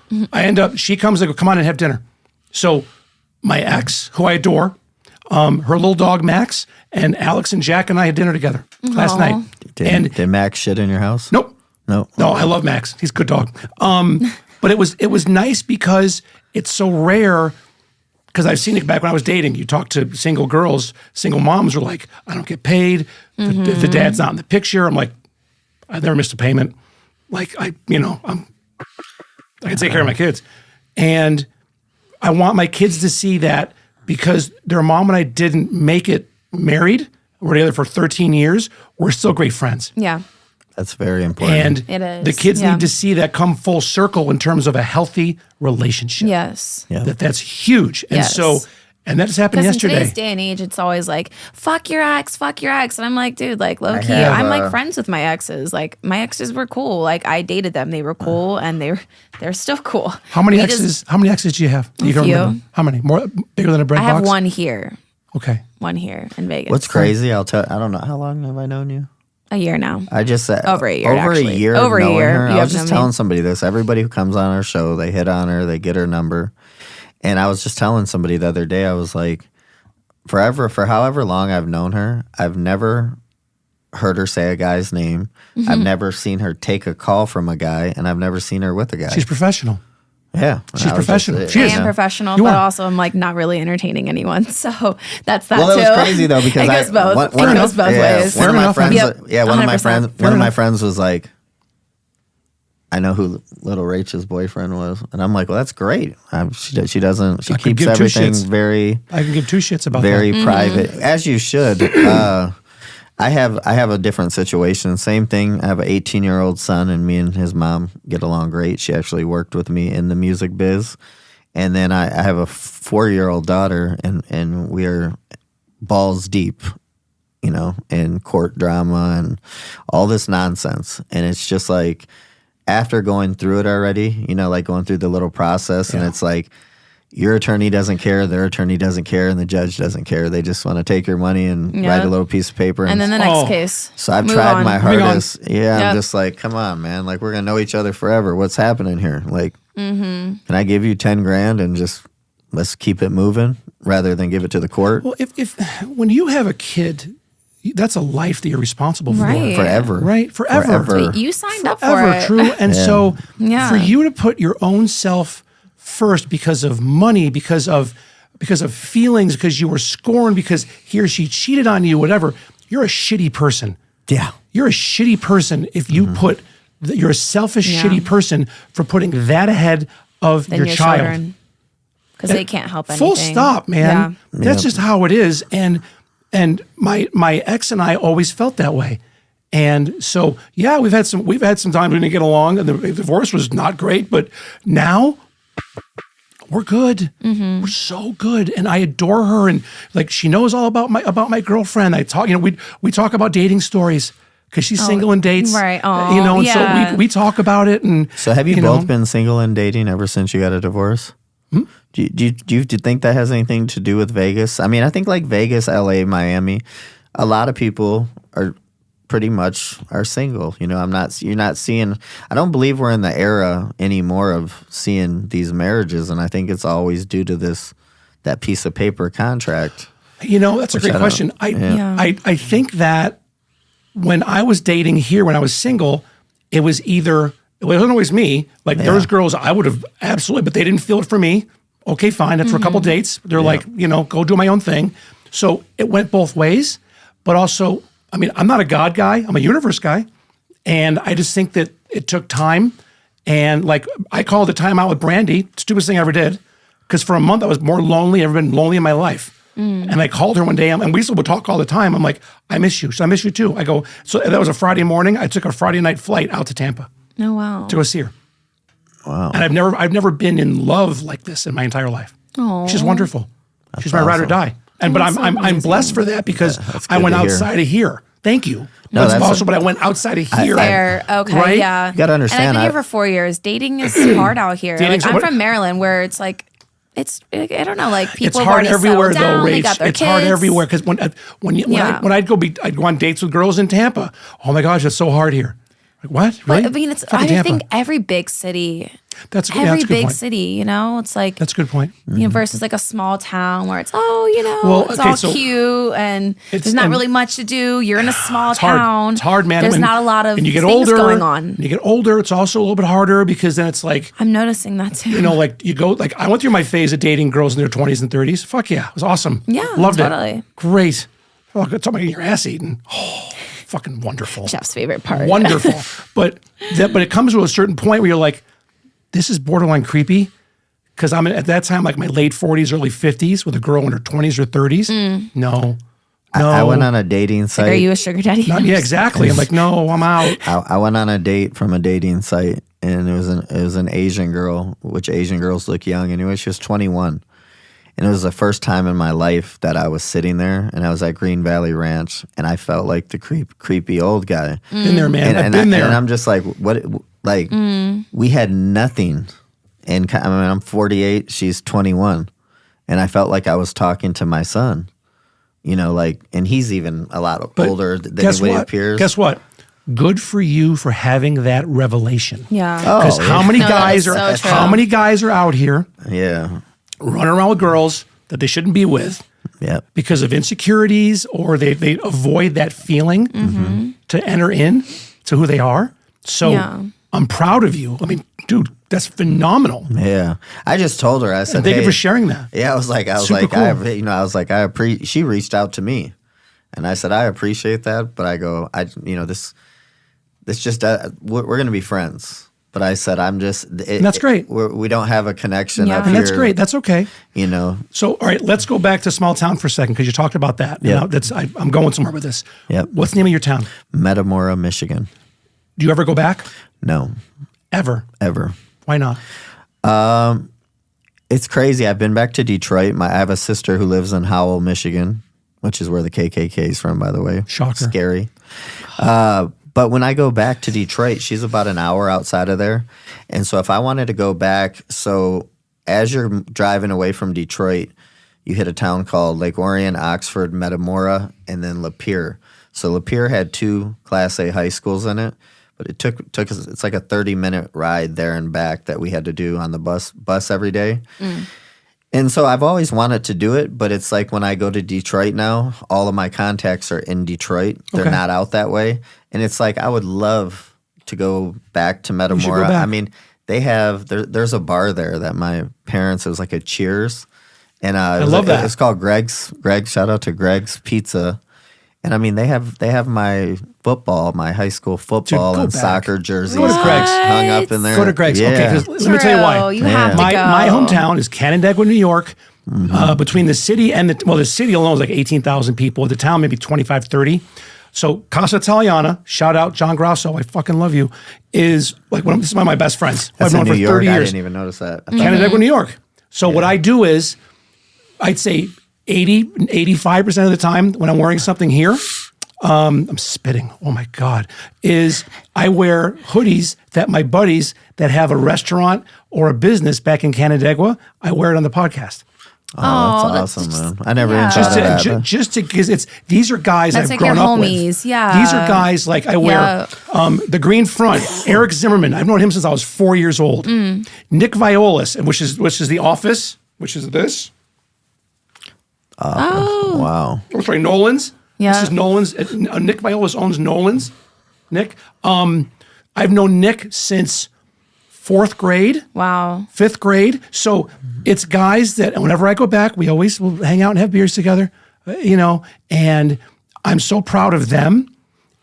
Speaker 2: she comes, I go, come on and have dinner. So my ex, who I adore, her little dog Max, and Alex and Jack and I had dinner together last night.
Speaker 1: Did Max shit in your house?
Speaker 2: Nope.
Speaker 1: No.
Speaker 2: No, I love Max. He's a good dog. But it was nice because it's so rare. Because I've seen it back when I was dating. You talk to single girls, single moms are like, I don't get paid. The dad's not in the picture. I'm like, I never missed a payment. Like I can take care of my kids. And I want my kids to see that because their mom and I didn't make it married. We're together for 13 years. We're still great friends.
Speaker 3: Yeah.
Speaker 1: That's very important.
Speaker 2: And
Speaker 3: It is,
Speaker 2: the kids
Speaker 3: yeah.
Speaker 2: need to see that come full circle in terms of a healthy relationship.
Speaker 3: Yes.
Speaker 1: Yeah.
Speaker 2: That's huge. And
Speaker 3: Yes.
Speaker 2: and that just happened
Speaker 3: Because in
Speaker 2: yesterday.
Speaker 3: today's day and age, it's always like, fuck your ex. And I'm like, dude, like low key,
Speaker 1: have,
Speaker 3: I'm like friends with my exes. Like my exes were cool. Like I dated them. They were cool and they're still cool.
Speaker 2: How many
Speaker 3: We
Speaker 2: exes? How many exes do you have? You don't
Speaker 3: few.
Speaker 2: remember? How many? More bigger than a bread
Speaker 3: I have
Speaker 2: box?
Speaker 3: one here.
Speaker 2: Okay.
Speaker 3: One here in Vegas.
Speaker 1: What's crazy? I don't know. How long have I known you?
Speaker 3: A year now.
Speaker 1: I just said
Speaker 3: Over a year,
Speaker 1: Over
Speaker 3: actually.
Speaker 1: a year.
Speaker 3: Over
Speaker 1: of
Speaker 3: a
Speaker 1: knowing
Speaker 3: year.
Speaker 1: Her.
Speaker 3: You
Speaker 1: I
Speaker 3: have
Speaker 1: was just
Speaker 3: known me.
Speaker 1: telling somebody this. Everybody who comes on our show, they hit on her, they get her number. And I was just telling somebody the other day, I was like, for however long I've known her, I've never heard her say a guy's name.
Speaker 3: Mm-hmm.
Speaker 1: I've never seen her take a call from a guy, and I've never seen her with a guy.
Speaker 2: She's professional.
Speaker 1: yeah.
Speaker 2: she's professional.
Speaker 3: I
Speaker 2: She is.
Speaker 3: am professional,
Speaker 2: You
Speaker 3: but
Speaker 2: are.
Speaker 3: also I'm like not really entertaining anyone. So that's that
Speaker 1: Well,
Speaker 3: too.
Speaker 1: that was crazy though because
Speaker 3: it goes both. It goes both ways.
Speaker 1: One of my friends,
Speaker 3: Yep.
Speaker 1: one of my
Speaker 3: 100%.
Speaker 1: friends,
Speaker 2: Fair
Speaker 1: one of my
Speaker 2: enough.
Speaker 1: friends was like, "I know who Little Rach's boyfriend was," and I'm like, "Well, that's great. She doesn't. She
Speaker 2: I could
Speaker 1: keeps
Speaker 2: give two
Speaker 1: everything
Speaker 2: shits.
Speaker 1: very,
Speaker 2: I can give two shits about
Speaker 1: very
Speaker 2: that.
Speaker 1: private, as you should." I have a different situation. Same thing. I have an 18-year-old son, and me and his mom get along great. She actually worked with me in the music biz. And then I have a 4-year-old daughter, and we're balls deep, in court drama and all this nonsense. And it's just like, after going through it already, like going through the little process, and it's like, your attorney doesn't care, their attorney doesn't care, and the judge doesn't care. They just want to take your money and write a little piece of paper.
Speaker 3: And then the next
Speaker 2: Oh.
Speaker 3: case.
Speaker 1: so I've
Speaker 3: Move
Speaker 1: tried
Speaker 3: on.
Speaker 1: my
Speaker 2: Moving on.
Speaker 1: hardest. Yeah,
Speaker 3: Yep.
Speaker 1: I'm just like, come on, man. Like, we're going to know each other forever. What's happening here? Like, can I give you 10 grand and just let's keep it moving rather than give it to the court
Speaker 2: Well, if when you have a kid, that's a life that you're responsible for.
Speaker 3: Right.
Speaker 1: forever?
Speaker 2: Right? Forever.
Speaker 3: Wait, you signed up for
Speaker 2: Forever,
Speaker 3: it.
Speaker 2: true. And so
Speaker 3: Yeah.
Speaker 2: for you to put your own self first because of money, because of feelings, because you were scorned, because he or she cheated on you, whatever, you're a shitty person.
Speaker 1: Yeah.
Speaker 2: You're a shitty person if you you're a selfish, shitty person for putting that ahead of your child.
Speaker 3: Because they can't help anything.
Speaker 2: Full stop, man. Yeah. That's just how it is. And my ex and I always felt that way. And so, yeah, we've had some times we didn't get along, and the divorce was not great, but now we're good. Mm-hmm. We're so good, and I adore her, and like she knows all about my girlfriend. I talk, we talk about dating stories because she's single and dates,
Speaker 3: right?
Speaker 2: And so we talk about it. And
Speaker 1: so, have you both been single and dating ever since you got a divorce? Do you think that has anything to do with Vegas? I mean, I think like Vegas, LA, Miami, a lot of people are pretty much single. You're not seeing, I don't believe we're in the era anymore of seeing these marriages. And I think it's always due to that piece of paper contract.
Speaker 2: That's a great question. I think that when I was dating here, when I was single, it wasn't always me. Like there was girls I would have absolutely, but they didn't feel it for me. Okay, fine. That's for a couple dates. They're like, go do my own thing. So it went both ways, but also, I mean, I'm not a God guy. I'm a universe guy. And I just think that it took time. And like, I called a time out with Brandy, stupidest thing I ever did. Because for a month, I was more lonely. I've ever been lonely in my life. And I called her one day, and we still would talk all the time. I'm like, I miss you. So I miss you too. I go, so that was a Friday morning. I took a Friday night flight out to Tampa.
Speaker 3: Oh, wow.
Speaker 2: To go see her.
Speaker 1: Wow.
Speaker 2: And I've never been in love like this in my entire life.
Speaker 3: Oh.
Speaker 2: She's wonderful. She's my ride or die. But I'm blessed for that because I went outside of here. Thank you.
Speaker 1: No, that's
Speaker 2: also, but I went outside of here.
Speaker 3: Fair. Okay,
Speaker 2: right?
Speaker 3: yeah.
Speaker 1: You got to understand.
Speaker 3: And I've been here for 4 years. Dating is hard out here. Like, I'm from Maryland, where it's like, I don't know, like people
Speaker 2: it's hard everywhere
Speaker 3: down,
Speaker 2: though,
Speaker 3: they
Speaker 2: Rach.
Speaker 3: got their
Speaker 2: It's
Speaker 3: kids.
Speaker 2: hard everywhere because when I'd go on dates with girls in Tampa. Oh my gosh, it's so hard here. Like what? Really?
Speaker 3: But, I mean, I think every big city. That's a good
Speaker 2: point.
Speaker 3: City, it's like
Speaker 2: that's a good point.
Speaker 3: Versus like a small town where it's all cute and there's not really much to do. You're in a small town.
Speaker 2: It's hard, man.
Speaker 3: There's not a lot of
Speaker 2: and you get
Speaker 3: things
Speaker 2: older,
Speaker 3: going on.
Speaker 2: When you get older, it's also a little bit harder because then it's like
Speaker 3: I'm noticing that too.
Speaker 2: Like you go like I went through my phase of dating girls in their 20s and 30s. Fuck yeah, it was awesome.
Speaker 3: Yeah,
Speaker 2: loved
Speaker 3: totally.
Speaker 2: it. Great. Oh, it's somebody getting your ass eaten. Oh, fucking wonderful.
Speaker 3: Jeff's favorite part.
Speaker 2: Wonderful. but it comes to a certain point where you're like, this is borderline creepy because I'm at that time like my late 40s, early 50s with a girl in her 20s or 30s. No.
Speaker 1: I went on a dating site.
Speaker 3: Like, are you a sugar daddy?
Speaker 2: Yeah, exactly. I'm like, no, I'm out.
Speaker 1: I went on a date from a dating site, and it was an Asian girl, which Asian girls look young. Anyway, she was 21. And it was the first time in my life that I was sitting there, and I was at Green Valley Ranch, and I felt like the creepy old guy.
Speaker 2: Been there, man. I've been there.
Speaker 1: And I'm just like, what? Like, we had nothing. And I'm 48, she's 21. And I felt like I was talking to my son. And he's even a lot older than he appears.
Speaker 2: Guess what? Good for you for having that revelation.
Speaker 3: Yeah.
Speaker 2: Because how many guys are out here?
Speaker 1: Yeah.
Speaker 2: Running around with girls that they shouldn't be with.
Speaker 1: Yeah.
Speaker 2: Because of insecurities, or they avoid that feeling to enter in to who they are. So I'm proud of you. I mean, dude, that's phenomenal.
Speaker 1: Yeah. I just told her, I said,
Speaker 2: thank you for sharing that.
Speaker 1: Yeah, I was like, cool. She reached out to me, and I said, I appreciate that, but I go, this just, we're going to be friends. But I said, that's great. We don't have a connection up here.
Speaker 2: And that's great. That's okay.
Speaker 1: So,
Speaker 2: all right, let's go back to small town for a second because you talked about that.
Speaker 1: Yeah.
Speaker 2: I'm going somewhere with this.
Speaker 1: Yep.
Speaker 2: What's the name of your town?
Speaker 1: Metamora, Michigan.
Speaker 2: Do you ever go back?
Speaker 1: No.
Speaker 2: Ever? Why not?
Speaker 1: It's crazy. I've been back to Detroit. I have a sister who lives in Howell, Michigan, which is where the KKK is from, by the way.
Speaker 2: Shocker.
Speaker 1: Scary. But when I go back to Detroit, she's about an hour outside of there. And so if I wanted to go back, so as you're driving away from Detroit, you hit a town called Lake Orion, Oxford, Metamora, and then Lapeer. So Lapeer had 2 Class A high schools in it, but it took us, it's like a 30-minute ride there and back that we had to do on the bus every day. And so I've always wanted to do it, but it's like when I go to Detroit now, all of my contacts are in Detroit. They're not out that way. And it's like I would love to go back to Metamora.
Speaker 2: Go back.
Speaker 1: I mean, there's a bar there that my parents, it was like a Cheers. And I
Speaker 2: love that.
Speaker 1: It's called Greg's. Shout out to Greg's Pizza. And I mean, they have my high school football
Speaker 2: Dude, go
Speaker 1: and
Speaker 2: back.
Speaker 1: soccer jerseys
Speaker 2: Go to Greg's.
Speaker 1: hung up in there.
Speaker 2: Go to Greg's.
Speaker 1: Yeah.
Speaker 2: Okay, 'cause let me tell you why.
Speaker 3: You have to go.
Speaker 2: My hometown is Canandaigua, New York. Between the city and the city alone is like 18,000 people. The town maybe 25, 30. So Casa Italiana, shout out John Grasso, I fucking love you, is like this is one of my best friends.
Speaker 1: That's
Speaker 2: I've known
Speaker 1: in
Speaker 2: for
Speaker 1: New
Speaker 2: 30
Speaker 1: York.
Speaker 2: years.
Speaker 1: I didn't even notice that.
Speaker 2: Canandaigua, New York. So what I do is, I'd say 85% of the time when I'm wearing something here, I'm spitting, oh my God, is I wear hoodies that my buddies that have a restaurant or a business back in Canandaigua, I wear it on the podcast.
Speaker 1: Oh, that's awesome, man. I never even thought of that.
Speaker 2: Just to, because these are guys
Speaker 3: That's
Speaker 2: I've
Speaker 3: like
Speaker 2: grown
Speaker 3: your
Speaker 2: up
Speaker 3: homies,
Speaker 2: with.
Speaker 3: yeah.
Speaker 2: These are guys like I wear the Green Front, Eric Zimmerman. I've known him since I was 4 years old. Nick Violas, which is The Office, which is this.
Speaker 1: Wow.
Speaker 2: Oh, sorry, Nolan's.
Speaker 3: Yeah.
Speaker 2: This is Nolan's. Nick Violas owns Nolan's. Nick. I've known Nick since 4th grade.
Speaker 3: Wow.
Speaker 2: 5th grade. So it's guys that whenever I go back, we always will hang out and have beers together, and I'm so proud of them.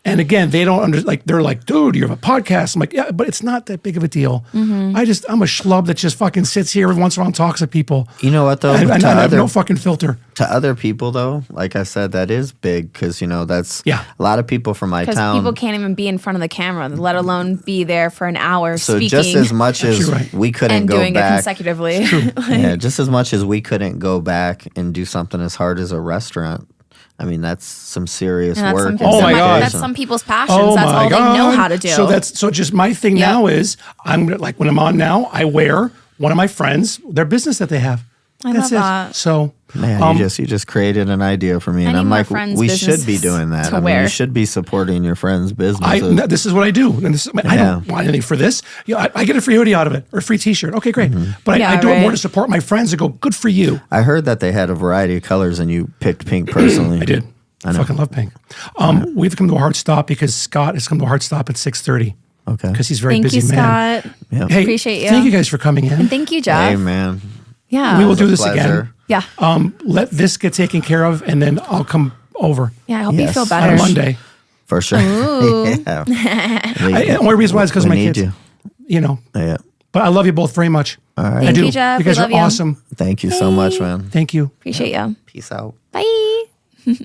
Speaker 2: And again, they don't they're like, dude, you have a podcast. I'm like, yeah, but it's not that big of a deal. I'm a schlub that just fucking sits here every once in a while and talks to people.
Speaker 1: You know what though?
Speaker 2: I have no fucking filter.
Speaker 1: To other people though, like I said, that is big because that's a lot of people from my
Speaker 3: Because
Speaker 1: town.
Speaker 3: people can't even be in front of the camera, let alone be there for an hour
Speaker 1: So
Speaker 3: speaking.
Speaker 1: just as much as we couldn't
Speaker 3: and
Speaker 1: go
Speaker 3: doing
Speaker 1: back,
Speaker 3: it consecutively.
Speaker 1: yeah, just as much as we couldn't go back and do something as hard as a restaurant. I mean, that's some serious
Speaker 3: And that's
Speaker 1: work.
Speaker 3: some
Speaker 1: and
Speaker 3: people's-
Speaker 2: Oh my God.
Speaker 3: That's some people's passions.
Speaker 2: Oh
Speaker 3: That's
Speaker 2: my
Speaker 3: all
Speaker 2: God.
Speaker 3: they know how to do.
Speaker 2: So just my thing now is I'm like when I'm on now, I wear one of my friends, their business that they have.
Speaker 3: I
Speaker 2: That's
Speaker 3: love
Speaker 2: it.
Speaker 3: that.
Speaker 2: So
Speaker 1: Man, you just created an idea for me, and
Speaker 3: I
Speaker 1: I'm
Speaker 3: need my
Speaker 1: like,
Speaker 3: friends'
Speaker 1: we should be
Speaker 3: businesses
Speaker 1: doing that.
Speaker 3: to
Speaker 1: I mean,
Speaker 3: wear.
Speaker 1: you should be supporting your friends' businesses.
Speaker 2: this is what I do. And I don't want anything for this. I get a free hoodie out of it or a free T-shirt. Okay, great. But I do it more to support my friends and go, good for you.
Speaker 1: I heard that they had a variety of colors, and you picked pink personally.
Speaker 2: I did. I fucking love pink. We've come to a hard stop because Scott has come to a hard stop at 6:30.
Speaker 1: Okay.
Speaker 2: Because he's a very
Speaker 3: Thank
Speaker 2: busy
Speaker 3: you,
Speaker 2: man.
Speaker 3: Scott.
Speaker 1: Yeah.
Speaker 2: Hey,
Speaker 3: Appreciate you.
Speaker 2: Thank you guys for coming in.
Speaker 3: And thank you, Jeff.
Speaker 1: Hey, man.
Speaker 3: Yeah.
Speaker 2: We will do
Speaker 1: It was
Speaker 2: this
Speaker 1: a
Speaker 2: again.
Speaker 1: pleasure.
Speaker 3: Yeah.
Speaker 2: Let this get taken care of, and then I'll come over
Speaker 3: Yeah. I hope you
Speaker 1: Yes.
Speaker 3: feel
Speaker 2: on
Speaker 3: better.
Speaker 2: a Monday.
Speaker 1: For sure. yeah.
Speaker 2: The only reason why is because of
Speaker 1: We
Speaker 2: my
Speaker 1: need
Speaker 2: kids.
Speaker 1: you. Yeah.
Speaker 2: But I love you both very much.
Speaker 1: All right.
Speaker 2: I
Speaker 3: Thank
Speaker 2: do.
Speaker 3: you, Jeff.
Speaker 2: You guys
Speaker 3: We
Speaker 2: are
Speaker 3: love you.
Speaker 2: awesome.
Speaker 1: Thank you so much, man.
Speaker 2: Thank you.
Speaker 3: Appreciate you.
Speaker 1: Peace out.
Speaker 3: Bye.